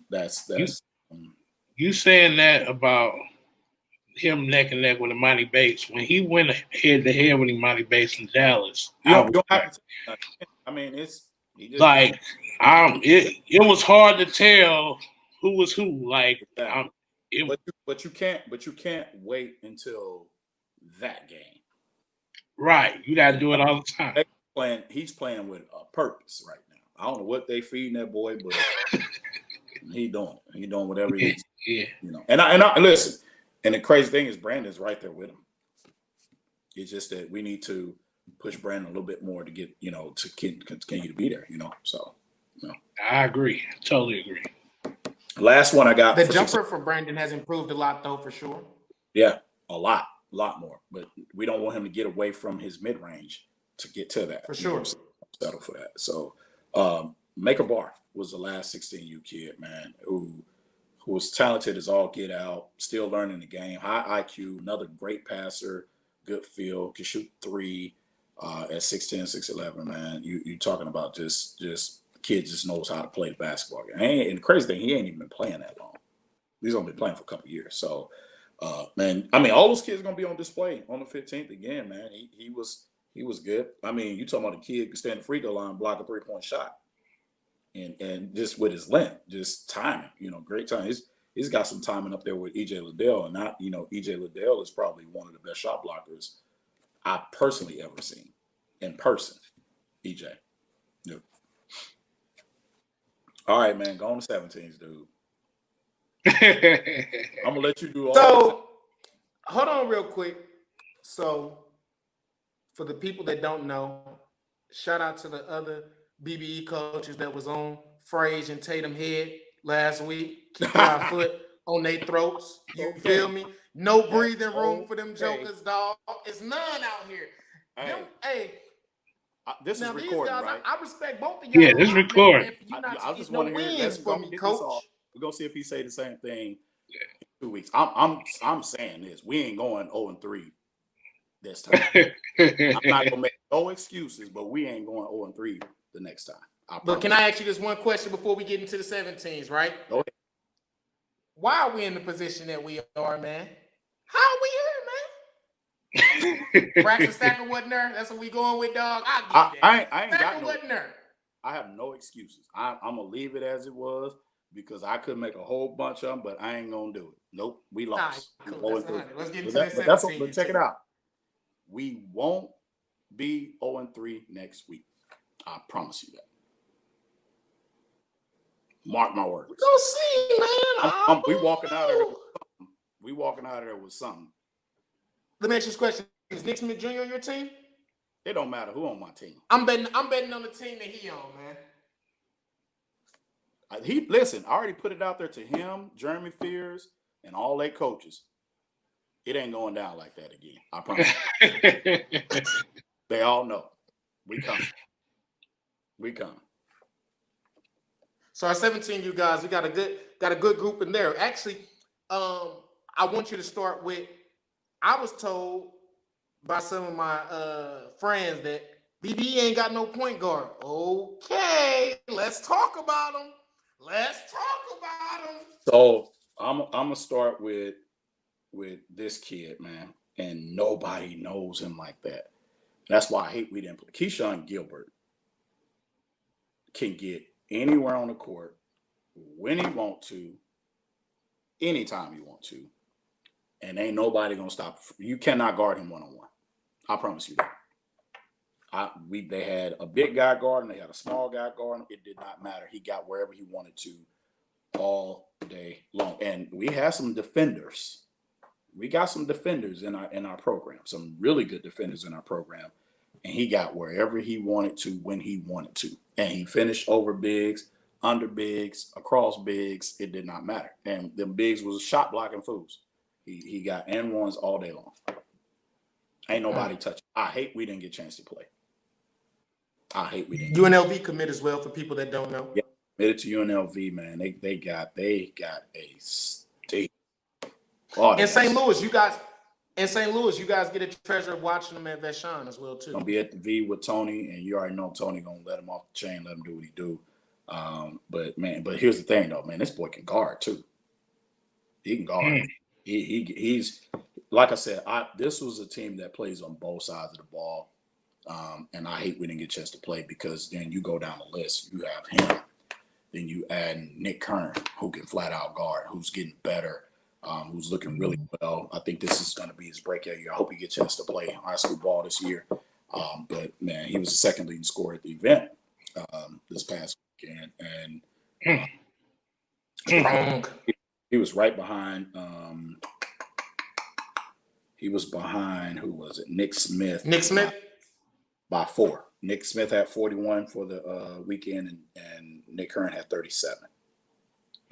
that's you saying that about him neck and neck with Imani Bates when he went head to head with Imani Bates in Dallas. You don't have to. It's like it was hard to tell who was who. Like, but you can't wait until that game. Right, you got to do it all the time. He's playing with a purpose right now. I don't know what they feeding that boy, but he doing it. He doing whatever he needs. Yeah. You know, and I listen. And the crazy thing is, Brandon's right there with him. It's just that we need to push Brandon a little bit more to get, you know, to continue to be there. You know, so you know. I agree. Totally agree. Last one I got. The jumper for Brandon has improved a lot, though, for sure. Yeah, a lot more. But we don't want him to get away from his mid range to get to that. For sure. Settle for that. So, Maker Bar was the last 16U kid, man, who was talented as all get out, still learning the game, high IQ, another great passer, good feel, can shoot three at 6'10", 6'11", man. You talking about just kid just knows how to play the basketball game. And the crazy thing, he ain't even been playing that long. He's only been playing for a couple of years. So, man, I mean, all those kids are gonna be on display on the 15th again, man. He was good. I mean, you talking about a kid who stand the free throw line, block a 3-point shot, and just with his length, just timing, you know, great time. He's got some timing up there with EJ Liddell, and not, you know, EJ Liddell is probably one of the best shot blockers I've personally ever seen in person. EJ. Yep. All right, man, go on to 17s, dude. I'm gonna let you do all. So, hold on real quick. So, for the people that don't know, shout out to the other BBE coaches that was on Frazier and Tatum head last week. Keep our foot on their throats. You feel me? No breathing room for them jokers, dog. It's none out here. This is recorded, right? I respect both of y'all. Yeah, this is recorded. I just want to hear. For me, coach. We're gonna see if he say the same thing in 2 weeks. I'm saying this. We ain't going 0-3 this time. I'm not gonna make no excuses, but we ain't going 0-3 the next time. But can I ask you this one question before we get into the 17s, right? Go ahead. Why are we in the position that we are, man? How are we here, man? Braxton Stacker wasn't there. That's what we going with, dog. I ain't got no. Wasn't there. I have no excuses. I'm gonna leave it as it was because I could make a whole bunch of them, but I ain't gonna do it. Nope, we lost. Right, cool. Let's get into that 17. But check it out. We won't be 0-3 next week. I promise you that. Mark my words. Go see, man. We walking out of there. We walking out of there with something. Let me ask you this question: is Nick Smith Jr. on your team? It don't matter who on my team. I'm betting on the team that he on, man. Listen. I already put it out there to him, Jeremy Fears, and all their coaches. It ain't going down like that again. I promise. They all know. We come. We come. So our 17, you guys, we got a good group in there. Actually, I want you to start with. I was told by some of my friends that BB ain't got no point guard. Okay, let's talk about him. So I'm gonna start with this kid, man, and nobody knows him like that. That's why I hate we didn't play. Keyshawn Gilbert can get anywhere on the court when he want to, anytime he want to, and ain't nobody gonna stop. You cannot guard him one-on-one. I promise you that. They had a big guy guarding, they had a small guy guarding. It did not matter. He got wherever he wanted to all day long. And we have some defenders. We got some defenders in our program, some really good defenders in our program. And he got wherever he wanted to when he wanted to. And he finished over bigs, under bigs, across bigs. It did not matter. And them bigs was shot blocking fools. He got N1s all day long. Ain't nobody touching. I hate we didn't get a chance to play. I hate we didn't. UNLV commit as well for people that don't know. Yeah, committed to UNLV, man. They got a state. Oh, in St. Louis, you guys get a treasure of watching them at Vashon as well too. Gonna be at the V with Tony, and you already know Tony gonna let him off the chain, let him do what he do. But here's the thing though, man. This boy can guard too. He can guard. He's like I said. This was a team that plays on both sides of the ball, and I hate we didn't get a chance to play because then you go down the list. You have him, then you add Nick Kern, who can flat out guard, who's getting better. Who's looking really well. I think this is going to be his breakout year. I hope he gets a chance to play high school ball this year. But, man, he was the second leading scorer at the event this past weekend. And He was right behind. He was behind, who was it? Nick Smith. Nick Smith? By 4. Nick Smith had 41 for the weekend, and Nick Kern had 37.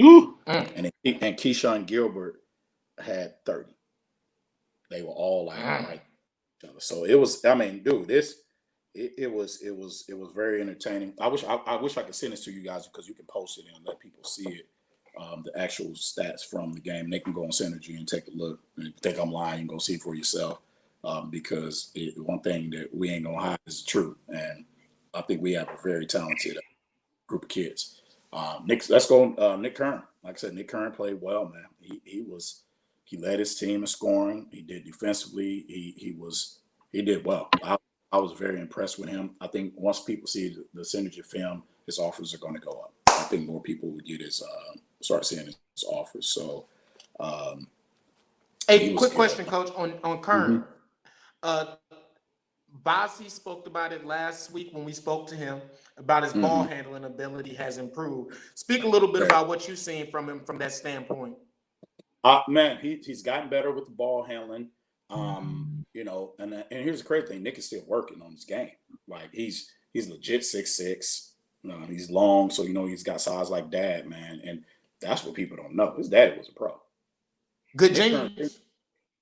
Ooh. And Keyshawn Gilbert had 30. They were all like right. So it was. I mean, dude, it was very entertaining. I wish I could send this to you guys because you can post it and let people see it. The actual stats from the game. They can go on Synergy and take a look. And if you think I'm lying, you can go see it for yourself. Because one thing that we ain't gonna hide is the truth, and I think we have a very talented group of kids. Let's go. Nick Kern. Like I said, Nick Kern played well, man. He led his team in scoring. He did defensively. He did well. I was very impressed with him. I think once people see the Synergy film, his offers are going to go up. I think more people would get start seeing his offers. So, hey, quick question, Coach, on Kern. Bbe spoke about it last week when we spoke to him about his ball handling ability has improved. Speak a little bit about what you've seen from him from that standpoint. Man, he's gotten better with the ball handling. You know, and here's the crazy thing: Nick is still working on his game. Like he's legit 6'6". He's long, so you know he's got size like Dad, man. And that's what people don't know. His daddy was a pro. Good genius.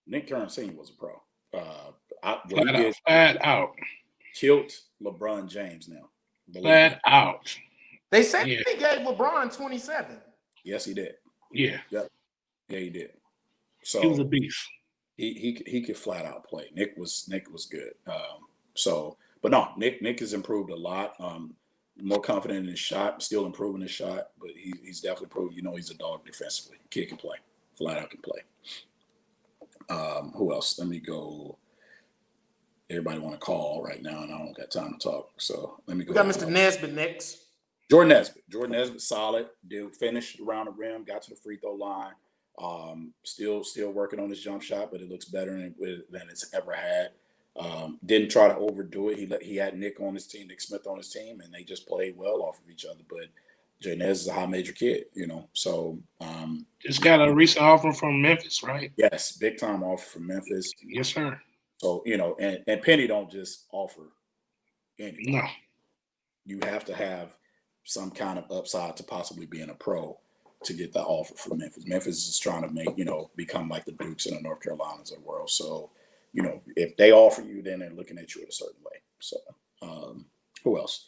Nick Kern Sr. was a pro. Flat out. Killed LeBron James now. Flat out. They said he gave LeBron 27. Yes, he did. Yeah. Yep. Yeah, he did. So he was a beast. He could flat out play. Nick was good. But no, Nick has improved a lot. More confident in his shot, still improving his shot, but he's definitely improved. You know, he's a dog defensively. Kid can play. Flat out can play. Who else? Let me go. Everybody want to call right now, and I don't got time to talk. So let me go. We got Mr. Nesbitt next. Jordan Nesbitt, solid. Dude, finished around the rim, got to the free throw line. Still working on his jump shot, but it looks better than it's ever had. Didn't try to overdo it. He had Nick on his team, Nick Smith on his team, and they just played well off of each other. But Jayden is a high major kid, you know. So just got a recent offer from Memphis, right? Yes, big time offer from Memphis. Yes, sir. So, you know, and Penny don't just offer anything. No. You have to have some kind of upside to possibly being a pro to get that offer from Memphis. Memphis is trying to make, you know, become like the Dukes and the North Carolinas of the world. So, you know, if they offer you, then they're looking at you in a certain way. So, who else?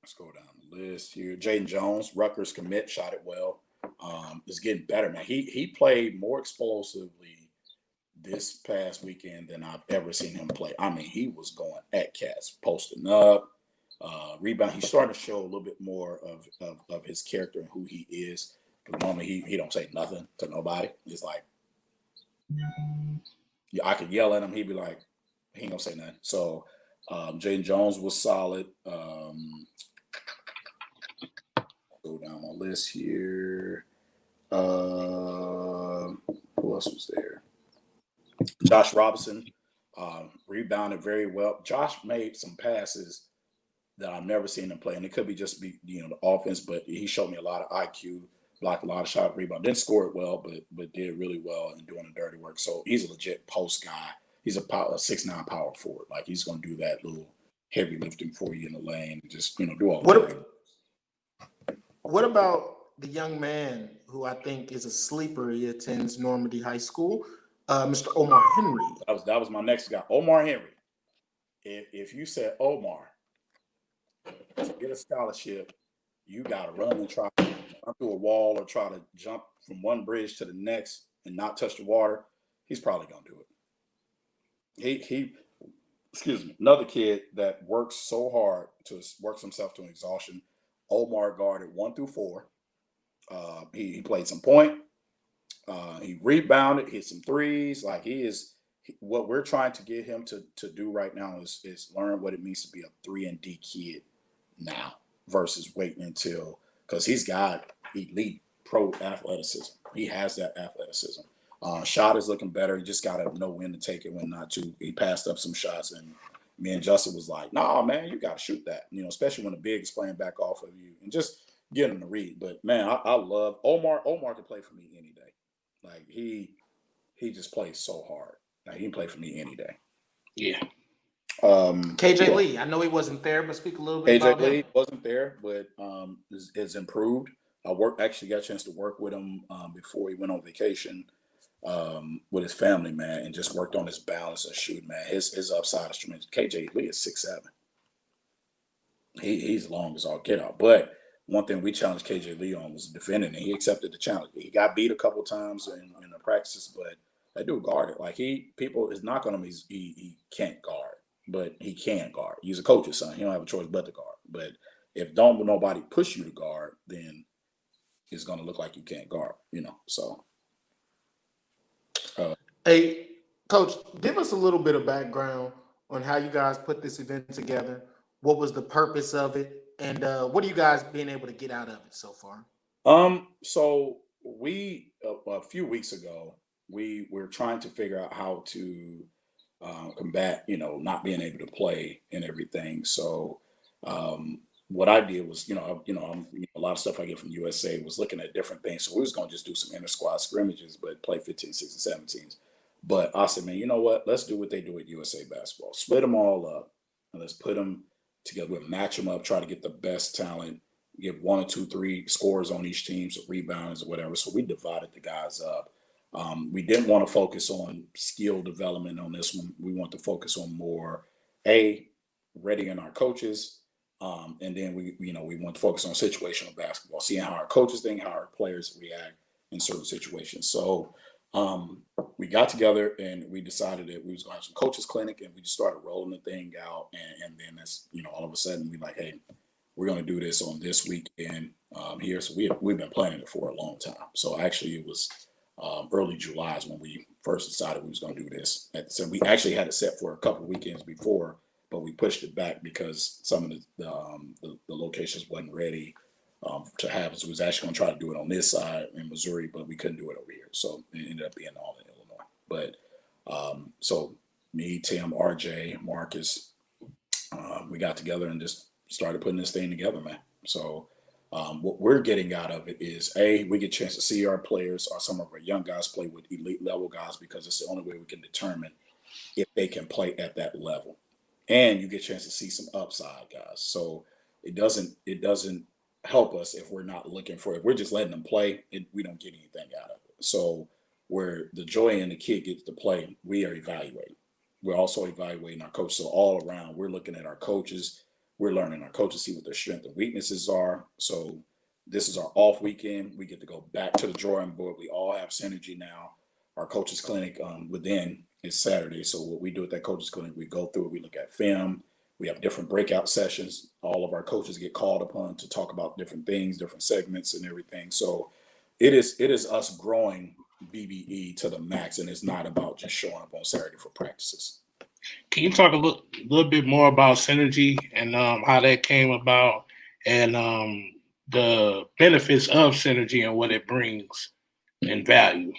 Let's go down the list here. Jayden Jones, Rutgers commit, shot it well. Is getting better, man. He played more explosively this past weekend than I've ever seen him play. I mean, he was going at cats, posting up, rebound. He's starting to show a little bit more of his character and who he is. Because normally he don't say nothing to nobody. It's like, yeah, I could yell at him. He'd be like, he ain't gonna say nothing. So Jayden Jones was solid. Go down my list here. Who else was there? Josh Robinson rebounded very well. Josh made some passes that I've never seen him play, and it could be the offense, but he showed me a lot of IQ, blocked a lot of shot, rebound. Didn't score it well, but did really well in doing the dirty work. So he's a legit post guy. He's a 6'9" power forward. Like he's going to do that little heavy lifting for you in the lane, and just do all that. What about the young man who I think is a sleeper? He attends Normandy High School, Mr. Omar Henry. That was my next guy, Omar Henry. If you said Omar to get a scholarship, you got to run and try to run through a wall or try to jump from one bridge to the next and not touch the water, he's probably going to do it. He excuse me, another kid that works so hard works himself to exhaustion. Omar guarded 1 through 4. He played some point. He rebounded, hit some threes. Like what we're trying to get him to do right now is learn what it means to be a 3-and-D kid now versus waiting until, because he's got elite pro athleticism. He has that athleticism. Shot is looking better. He just got to know when to take it, when not to. He passed up some shots, and me and Justin was like, "Nah, man, you got to shoot that." You know, especially when the big is playing back off of you, and just get him to read. But man, I love Omar. Omar can play for me any day. Like he just plays so hard. Like he can play for me any day. Yeah. KJ Lee, I know he wasn't there, but speak a little bit about KJ Lee him. wasn't there, but is improved. I actually got a chance to work with him before he went on vacation with his family, man, and just worked on his balance and shooting, man. His upside is tremendous. KJ Lee is 6'7". He's long as all get out. But one thing we challenged KJ Lee on was defending, and he accepted the challenge. He got beat a couple times in the practices, but that dude guarded. Like people is not going to be he can't guard, but he can guard. He's a coach's son. He don't have a choice but to guard. But if nobody push you to guard, then it's going to look like you can't guard. So. Hey, Coach, give us a little bit of background on how you guys put this event together. What was the purpose of it, and what are you guys being able to get out of it so far? So we a few weeks ago we were trying to figure out how to combat, not being able to play and everything. So what I did was, a lot of stuff I get from USA was looking at different things. So we was going to just do some inter squad scrimmages, but play 15, 16, 17s. But I said, man, you know what? Let's do what they do at USA basketball. Split them all up and let's put them together. We'll match them up, try to get the best talent, give 1 or 2, 3 scores on each team, so rebounds or whatever. So we divided the guys up. We didn't want to focus on skill development on this one. We want to focus on more readying our coaches. And then we want to focus on situational basketball, seeing how our coaches think, how our players react in certain situations. So we got together and we decided that we was going to have some coaches clinic, and we just started rolling the thing out. And then that's, all of a sudden we like, hey, we're going to do this on this weekend here. So we've been planning it for a long time. So actually it was early July is when we first decided we was going to do this. So we actually had it set for a couple of weekends before, but we pushed it back because some of the locations wasn't ready to have it. So we was actually going to try to do it on this side in Missouri, but we couldn't do it over here. So it ended up being all in Illinois. But so me, Tim, RJ, Marcus, we got together and just started putting this thing together, man. So what we're getting out of it is, we get a chance to see our players or some of our young guys play with elite level guys, because it's the only way we can determine if they can play at that level. And you get a chance to see some upside guys. So it doesn't help us if we're not looking for it. If we're just letting them play, we don't get anything out of it. So where the joy in the kid gets to play, we are evaluating. We're also evaluating our coach. So all around, we're looking at our coaches. We're learning our coaches, see what their strengths and weaknesses are. So this is our off weekend. We get to go back to the drawing board. We all have synergy now. Our coaches clinic within is Saturday. So what we do at that coaches clinic, we go through it. We look at film. We have different breakout sessions. All of our coaches get called upon to talk about different things, different segments and everything. So it is us growing BBE to the max, and it's not about just showing up on Saturday for practices. Can you talk a little bit more about synergy and how that came about, and the benefits of synergy and what it brings in value?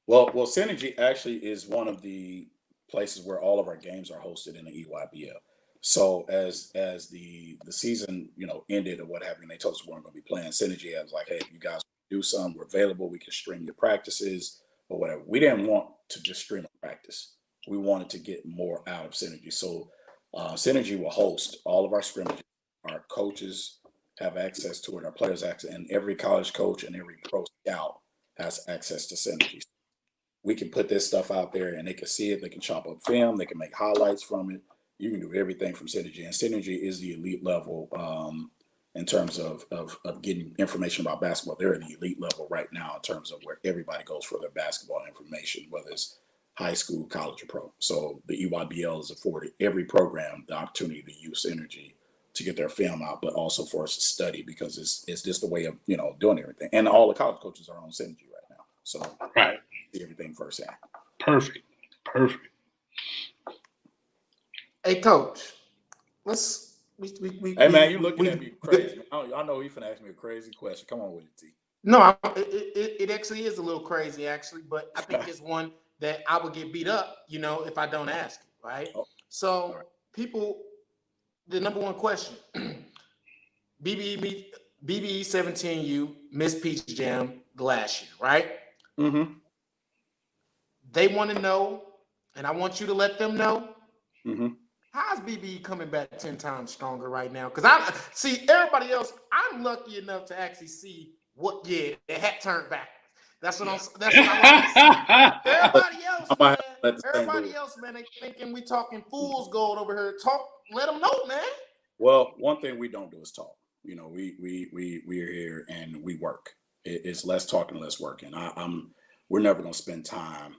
Well, synergy actually is one of the places where all of our games are hosted in the EYBL. So as the season ended or what have you, and they told us we weren't going to be playing, synergy. I was like, hey, if you guys do something, we're available. We can stream your practices or whatever. We didn't want to just stream a practice. We wanted to get more out of synergy. So synergy will host all of our scrimmages. Our coaches have access to it. Our players access, and every college coach and every pro scout has access to synergy. We can put this stuff out there and they can see it. They can chop up film. They can make highlights from it. You can do everything from synergy. And synergy is the elite level in terms of getting information about basketball. They're in the elite level right now in terms of where everybody goes for their basketball information, whether it's high school, college, or pro. So the EYBL has afforded every program the opportunity to use synergy to get their film out, but also for us to study, because it's just a way of doing everything. And all the college coaches are on synergy right now. So right. See everything firsthand. Perfect. Hey, Coach, Hey, man, you looking at me crazy. I know you finna ask me a crazy question. Come on with it, T. No, it actually is a little crazy, actually, but I think it's one that I would get beat up, if I don't ask it, right? Oh. So, people, the number one question, BBE BBE 17U missed Peach Jam last year, right? Mm-hmm. They want to know, and I want you to let them know, Mm-hmm. how's BBE coming back 10 times stronger right now? Because I see everybody else, I'm lucky enough to actually see what, the hat turned back. That's what I like to see. Everybody else, man, they thinking we talking fool's gold over here. Let them know, man. Well, one thing we don't do is talk. You know, we are here and we work. It's less talking, less working. We're never gonna spend time,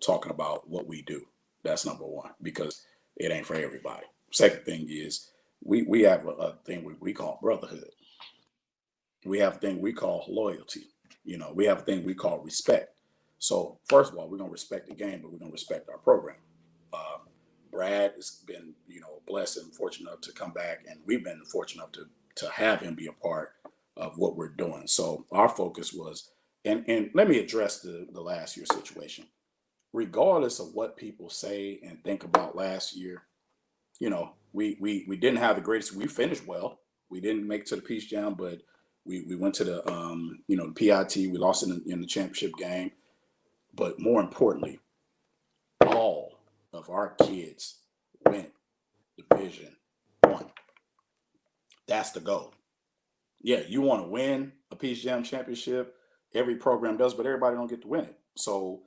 talking about what we do. That's number one, because it ain't for everybody. Second thing is we have a thing we call brotherhood. We have a thing we call loyalty. We have a thing we call respect. So first of all, we're gonna respect the game, but we're gonna respect our program. Brad has been, blessed and fortunate enough to come back, and we've been fortunate enough to have him be a part of what we're doing. So our focus was, and let me address the last year situation. Regardless of what people say and think about last year, we didn't have the greatest. We finished well. We didn't make it to the Peach Jam, but we went to the the PIT. We lost in the championship game, but more importantly, all of our kids went Division 1. That's the goal. Yeah, you want to win a Peach Jam championship. Every program does, but everybody don't get to win it. So,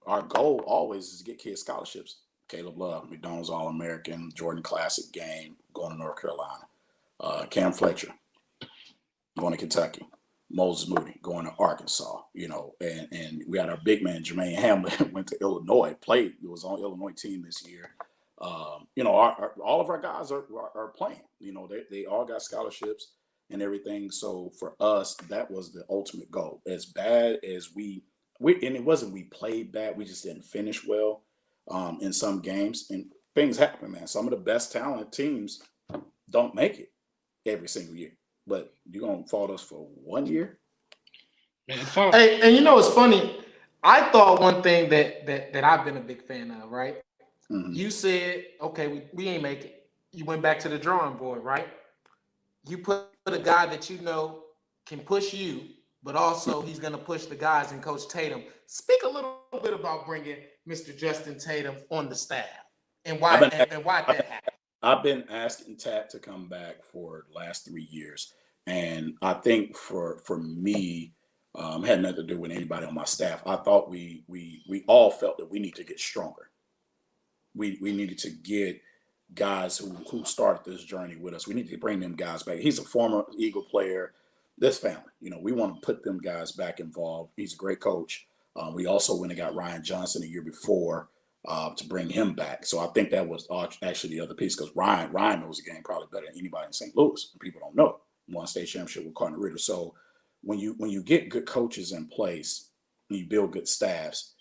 our goal always is to get kids scholarships. Caleb Love, McDonald's All-American, Jordan Classic game, going to North Carolina. Cam Fletcher, going to Kentucky. Moses Moody, going to Arkansas, and we had our big man, Jermaine Hamlin, went to Illinois, played, it was on Illinois team this year. All of our guys are playing, they all got scholarships and everything. So for us, that was the ultimate goal. As bad as we and it wasn't we played bad, we just didn't finish well in some games, and things happen, man. Some of the best talent teams don't make it every single year, but you're gonna fault us for 1 year? Hey, and it's funny. I thought one thing that I've been a big fan of, right? Mm-hmm. You said, okay, we ain't make it. You went back to the drawing board, right? You put a guy that can push you, but also he's going to push the guys in Coach Tatum. Speak a little bit about bringing Mr. Justin Tatum on the staff and why that happened. I've been asking Tat to come back for the last 3 years, and I think for me, had nothing to do with anybody on my staff. I thought we all felt that we need to get stronger. We needed to get guys who started this journey with us. We need to bring them guys back. He's a former Eagle player. This family, we want to put them guys back involved. He's a great coach. We also went and got Ryan Johnson a year before to bring him back. So I think that was actually the other piece, because Ryan knows the game probably better than anybody in St. Louis. People don't know. Won state championship with Cardinal Ritter. So when you get good coaches in place and you build good staffs,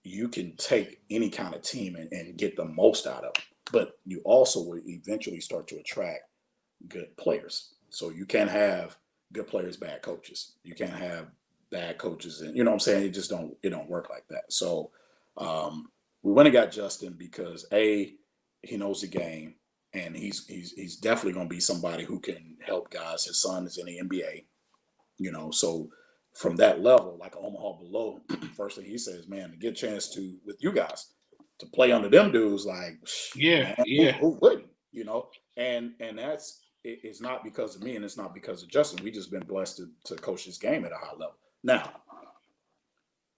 you can take any kind of team and get the most out of it. But you also will eventually start to attract good players. So you can't have good players, bad coaches. You can't have bad coaches, and what I'm saying? It don't work like that. So we went and got Justin because he knows the game, and he's definitely going to be somebody who can help guys. His son is in the NBA, so from that level, like Omaha below, first thing he says, man, to get a chance with you guys to play under them dudes, like, man, who wouldn't, and that's, it's not because of me, and it's not because of Justin. We just been blessed to coach this game at a high level. Now,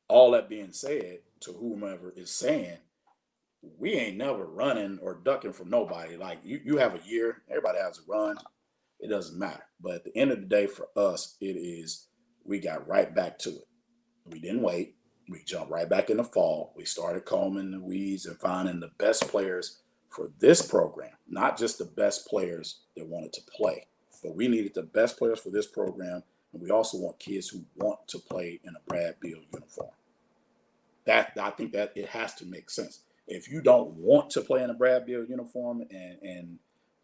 all that being said, to whomever is saying, we ain't never running or ducking from nobody. Like, you have a year, everybody has a run. It doesn't matter. But at the end of the day, for us, it is, we got right back to it. We didn't wait. We jumped right back in the fall. We started combing the weeds and finding the best players for this program, not just the best players that wanted to play, but we needed the best players for this program. And we also want kids who want to play in a Brad Beal uniform. I think that it has to make sense. If you don't want to play in a Brad Beal uniform, and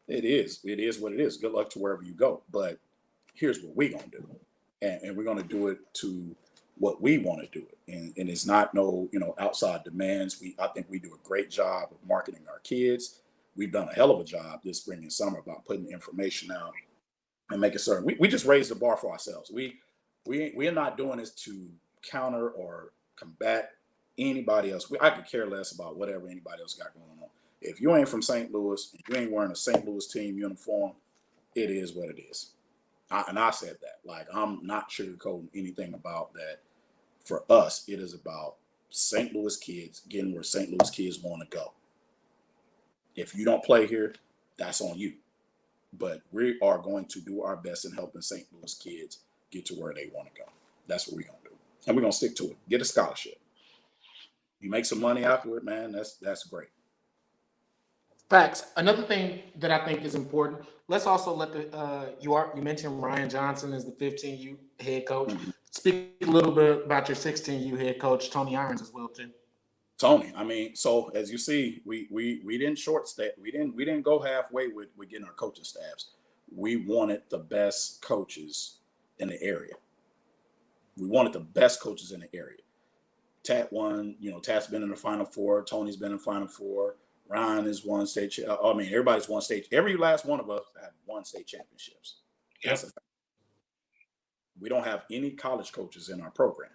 it is what it is. Good luck to wherever you go. But here's what we're going to do. And we're going to do it to what we want to do it. And it's not no, outside demands. I think we do a great job of marketing our kids. We've done a hell of a job this spring and summer about putting information out and making certain we just raise the bar for ourselves. We're not doing this to counter or combat anybody else. I could care less about whatever anybody else got going on. If you ain't from St. Louis and you ain't wearing a St. Louis team uniform, it is what it is. I said that. Like, I'm not sugarcoating anything about that. For us, it is about St. Louis kids getting where St. Louis kids want to go. If you don't play here, that's on you. But we are going to do our best in helping St. Louis kids get to where they want to go. That's what we're going to do. And we're going to stick to it. Get a scholarship. You make some money after it, man, that's great. Facts. Another thing that I think is important, let's also let you mentioned Ryan Johnson as the 15U head coach. Mm-hmm. Speak a little bit about your 16U head coach, Tony Irons, as well, too. Tony, I mean, so as you see, we didn't short step. We didn't go halfway with getting our coaching staffs. We wanted the best coaches in the area. We wanted the best coaches in the area. Tat won, Tat's been in the Final Four. Tony's been in the Final Four. Ryan is won state. Everybody's won state. Every last one of us have won state championships. Yes. That's a fact. We don't have any college coaches in our program,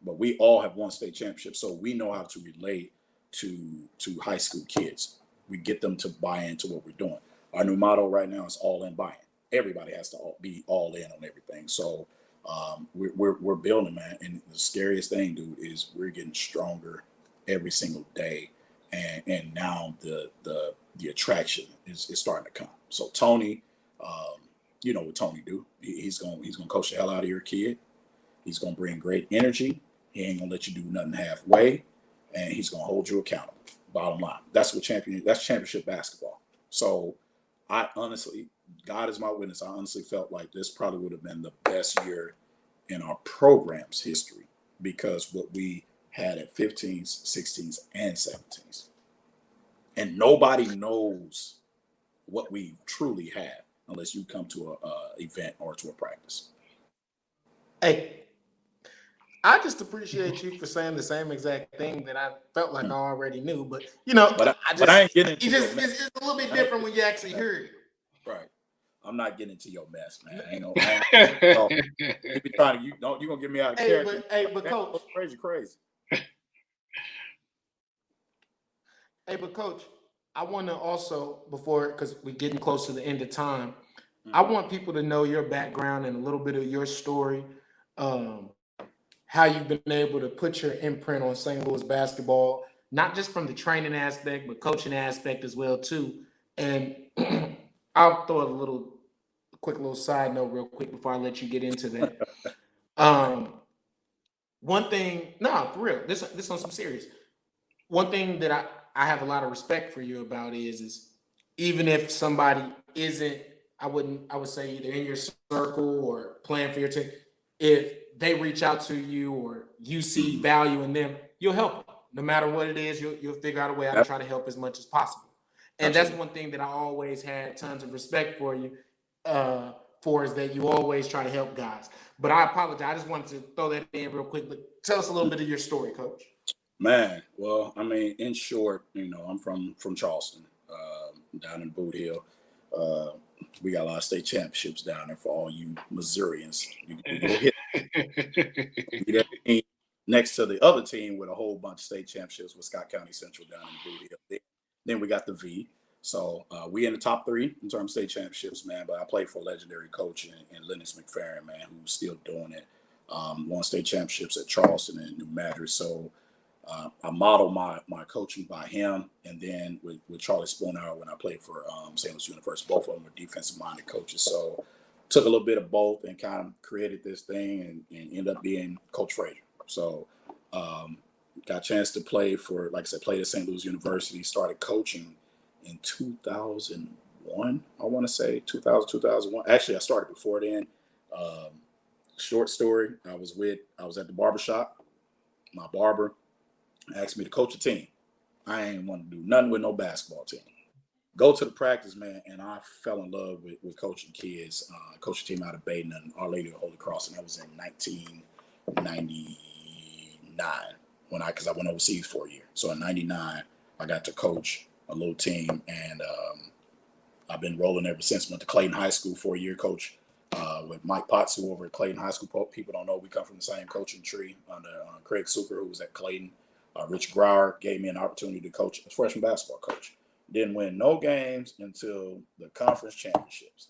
but we all have won state championships, so we know how to relate to high school kids. We get them to buy into what we're doing. Our new motto right now is all in buy-in. Everybody has to be all in on everything. So we're building, man. And the scariest thing, dude, is we're getting stronger every single day. And now the attraction is starting to come. So Tony, you know what Tony do? He's gonna coach the hell out of your kid. He's gonna bring great energy. He ain't gonna let you do nothing halfway, and he's gonna hold you accountable. Bottom line, that's championship basketball. So I honestly, God is my witness, I honestly felt like this probably would have been the best year in our program's history, because what we had at 15s, 16s, and 17s. And nobody knows what we truly have unless you come to a event or to a practice. Hey, I just appreciate you for saying the same exact thing that I felt like I already knew, but I ain't getting into it's a little bit different when you actually hear it. Right. I'm not getting into your mess, man. You be trying to you gonna get me out of character. But coach, crazy. Hey, but coach, I want to also, because we're getting close to the end of time, I want people to know your background and a little bit of your story, how you've been able to put your imprint on St. Louis basketball, not just from the training aspect, but coaching aspect as well, too. And I'll throw a quick little side note real quick before I let you get into that. One thing, for real, this on some serious. One thing that I have a lot of respect for you about is even if somebody isn't, I would say either in your circle or playing for your team, if they reach out to you or you see value in them, you'll help them. No matter what it is, you'll figure out a way how to try to help as much as possible. And that's one thing that I always had tons of respect for you, is that you always try to help guys. But I apologize. I just wanted to throw that in real quick. But tell us a little bit of your story, Coach. Man, well, I mean, in short, I'm from Charleston, down in Boot Hill. We got a lot of state championships down there for all you Missourians. You hit next to the other team with a whole bunch of state championships with Scott County Central down in Boot Hill. Then we got the V. So we in the top 3 in terms of state championships, man. But I played for a legendary coach in Lennox McFerrin, man, who's still doing it. Won state championships at Charleston and New Madrid. So I modeled my coaching by him, and then with Charlie Spoonhour when I played for St. Louis University. Both of them were defensive-minded coaches. So took a little bit of both and kind of created this thing and ended up being Coach Frazier. So got a chance to play for, like I said, played at St. Louis University, started coaching in 2001, I want to say, 2001. Actually, I started before then. Short story, I was at the barbershop. My barber asked me to coach a team. I ain't want to do nothing with no basketball team. Go to the practice, man, and I fell in love with coaching kids. Coached a team out of Baden and Our Lady of the Holy Cross, and that was in 1999 because I went overseas for a year. So in 99, I got to coach a little team, and I've been rolling ever since. Went to Clayton High School for a year, coach with Mike Potts, over at Clayton High School. People don't know we come from the same coaching tree under Craig Suker, who was at Clayton. Rich Grauer gave me an opportunity to coach as freshman basketball coach. Didn't win no games until the conference championships.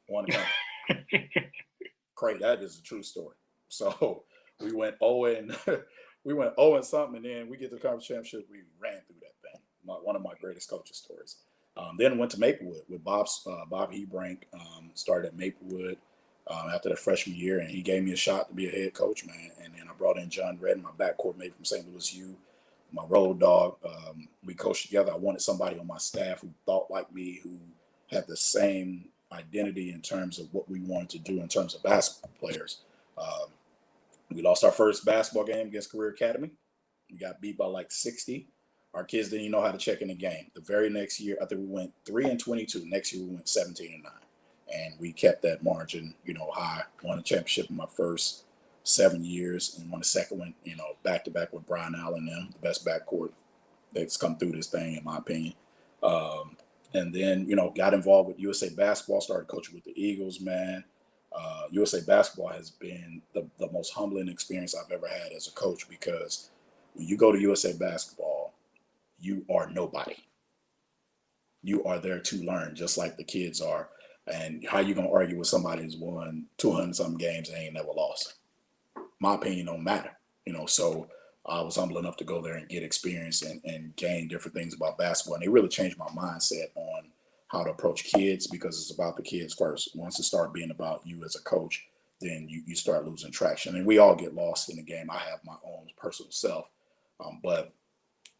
Won the conference. Craig, that is a true story. So we went 0 and something, and then we get to the conference championship. We ran through that thing. One of my greatest coaching stories. Then went to Maplewood with Bbe Combine. Started at Maplewood after the freshman year, and he gave me a shot to be a head coach, man. And then I brought in John Redden, my backcourt mate from St. Louis U, my road dog. We coached together. I wanted somebody on my staff who thought like me, who had the same identity in terms of what we wanted to do in terms of basketball players. We lost our first basketball game against Career Academy. We got beat by like 60. Our kids didn't even know how to check in the game. The very next year, I think we went 3-22. Next year, we went 17-9. And we kept that margin, high. Won a championship in my first 7 years, and won the second one, back-to-back with Brian Allen and them, the best backcourt that's come through this thing, in my opinion. And then, got involved with USA Basketball, started coaching with the Eagles, man. USA Basketball has been the most humbling experience I've ever had as a coach, because when you go to USA Basketball, you are nobody. You are there to learn, just like the kids are. And how you going to argue with somebody who's won 200-something games and ain't never lost? My opinion don't matter, So I was humble enough to go there and get experience and gain different things about basketball. And it really changed my mindset on how to approach kids, because it's about the kids first. Once it starts being about you as a coach, then you start losing traction. And we all get lost in the game. I have my own personal self, but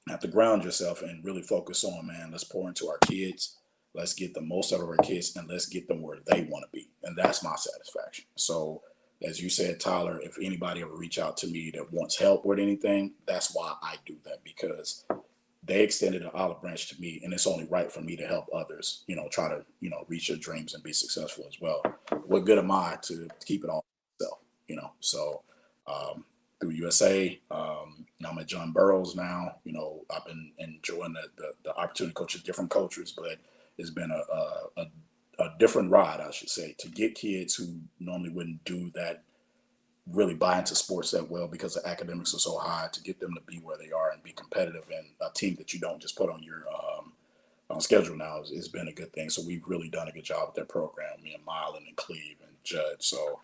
have to ground yourself and really focus on, man, let's pour into our kids. Let's get the most out of our kids, and let's get them where they want to be. And that's my satisfaction. So as you said, Tyler, if anybody ever reach out to me that wants help with anything, that's why I do that, because they extended an olive branch to me, and it's only right for me to help others, try to, reach their dreams and be successful as well. What good am I to keep it all myself, So through USA, I'm at John Burroughs now. I've been enjoying the opportunity to coach different coaches, but it's been a different ride, I should say, to get kids who normally wouldn't do that, really buy into sports that well because the academics are so high, to get them to be where they are and be competitive, and a team that you don't just put on your on schedule now has been a good thing. So we've really done a good job with that program, me and Milan and Cleve and Judd. So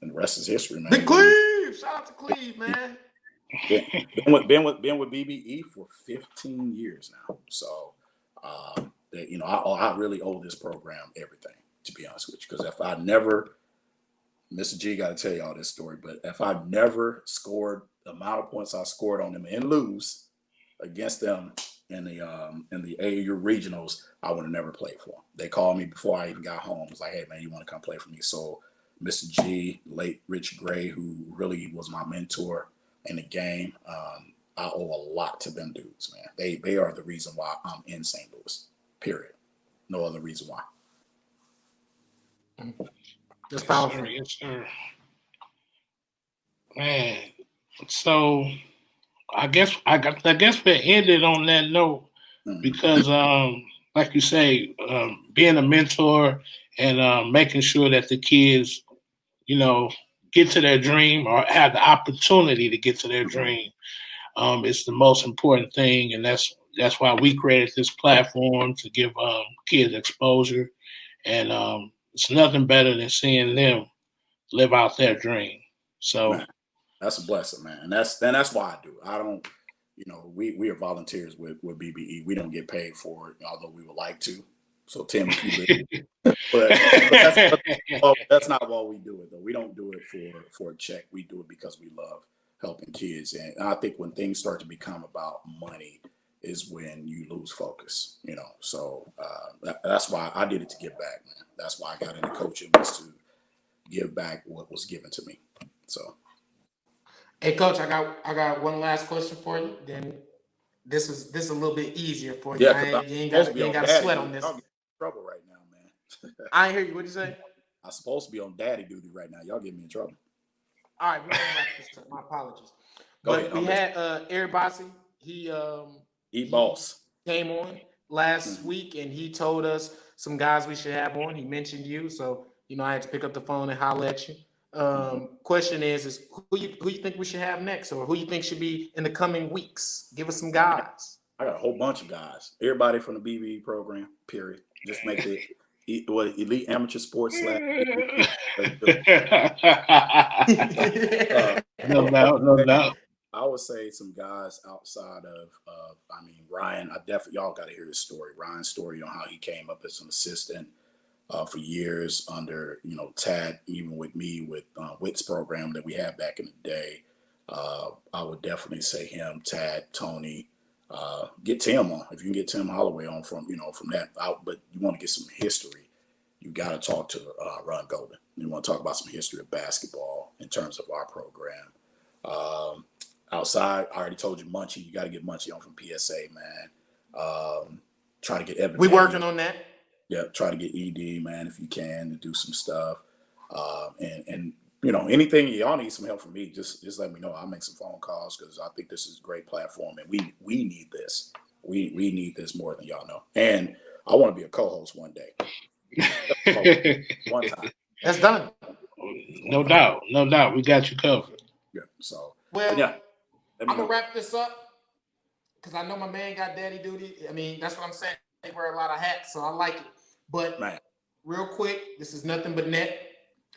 and the rest is history, man. Big Cleve, shout out to Cleve, man. Been with BBE for 15 years now. So I really owe this program everything, to be honest with you. Because if I never, Mr. G got to tell y'all this story, but if I never scored the amount of points I scored on them and lose against them in the AAU regionals, I would have never played for them. They called me before I even got home. It was like, hey, man, you want to come play for me? So Mr. G, late Rich Gray, who really was my mentor in the game, I owe a lot to them dudes, man. They are the reason why I'm in St. Louis, period. No other reason why. Just powerful. Yes, sir. Man, so I guess we ended on that note, because like you say, being a mentor and making sure that the kids, get to their dream or have the opportunity to get to their dream, is the most important thing. And that's why we created this platform, to give kids exposure. And it's nothing better than seeing them live out their dream. So man, that's a blessing, man. And that's why I do it. I don't, we are volunteers with BBE. We don't get paid for it, although we would like to. So Tim, if you live, but that's not why we do it, though. We don't do it for a check. We do it because we love helping kids. And I think when things start to become about money is when you lose focus, So that's why I did it, to give back, man. That's why I got into coaching, was to give back what was given to me. So, hey, Coach, I got one last question for you. Then this is a little bit easier for you. Yeah, you ain't got to sweat on this. Y'all get in trouble right now, man. I ain't hear you. What'd you say? I'm supposed to be on daddy duty right now. Y'all get me in trouble. All right, we're gonna wrap this up. My apologies. But we had Eric Bossi. He boss came on last week, and he told us some guys we should have on. He mentioned you, so I had to pick up the phone and holler at you. Question is who you think we should have next, or who you think should be in the coming weeks? Give us some guys. I got a whole bunch of guys. Everybody from the Bbe program, period. Just make it Elite Amateur Sports / No doubt. I would say some guys outside of, Ryan. Y'all got to hear his story. Ryan's story on how he came up as an assistant for years under, Tad, even with me with Witt's program that we had back in the day. I would definitely say him, Tad, Tony. Get Tim on. If you can get Tim Holloway on from that out, but you want to get some history, you got to talk to Ron Golden. You want to talk about some history of basketball in terms of our program. Outside, I already told you Munchie. You got to get Munchie on from PSA, man. Try to get Evan. We working on that. Yeah, try to get ED, man, if you can, to do some stuff. And anything, y'all need some help from me, just let me know. I'll make some phone calls because I think this is a great platform, and we need this. We need this more than y'all know. And I want to be a co-host one day. One time. That's done. No doubt. We got you covered. Yeah. So I'm gonna wrap this up because I know my man got daddy duty. That's what I'm saying. They wear a lot of hats, so I like it. But real quick, this is Nothing But Net.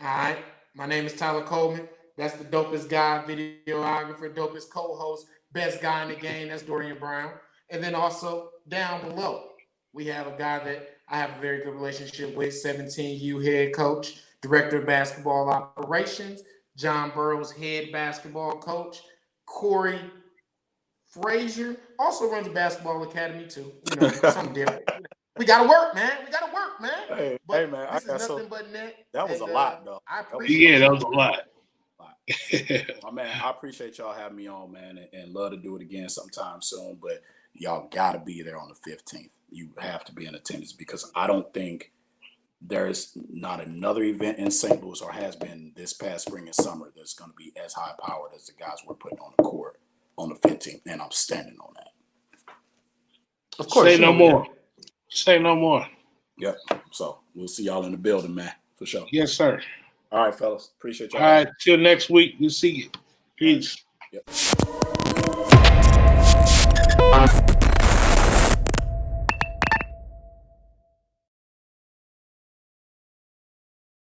All right. My name is Tyler Coleman. That's the dopest guy, videographer, dopest co-host, best guy in the game. That's Dorian Brown. And then also down below, we have a guy that I have a very good relationship with, 17U head coach, director of basketball operations, John Burroughs head basketball coach, Corey Frazier also runs a basketball academy too. Something different. We gotta work, man. Hey, man, this is Nothing But Net. That was a lot, though. That was a lot. My man, I appreciate y'all having me on, man, and love to do it again sometime soon. But y'all gotta be there on the 15th. You have to be in attendance because I don't think there's not another event in St. Louis or has been this past spring and summer that's going to be as high powered as the guys we're putting on the court on the 15th, and I'm standing on that. Of course. Say no more. Yep. So we'll see y'all in the building, man, for sure. Yes, sir. All right, fellas. Appreciate y'all. All right. Till next week. We'll see you. Peace. Yep.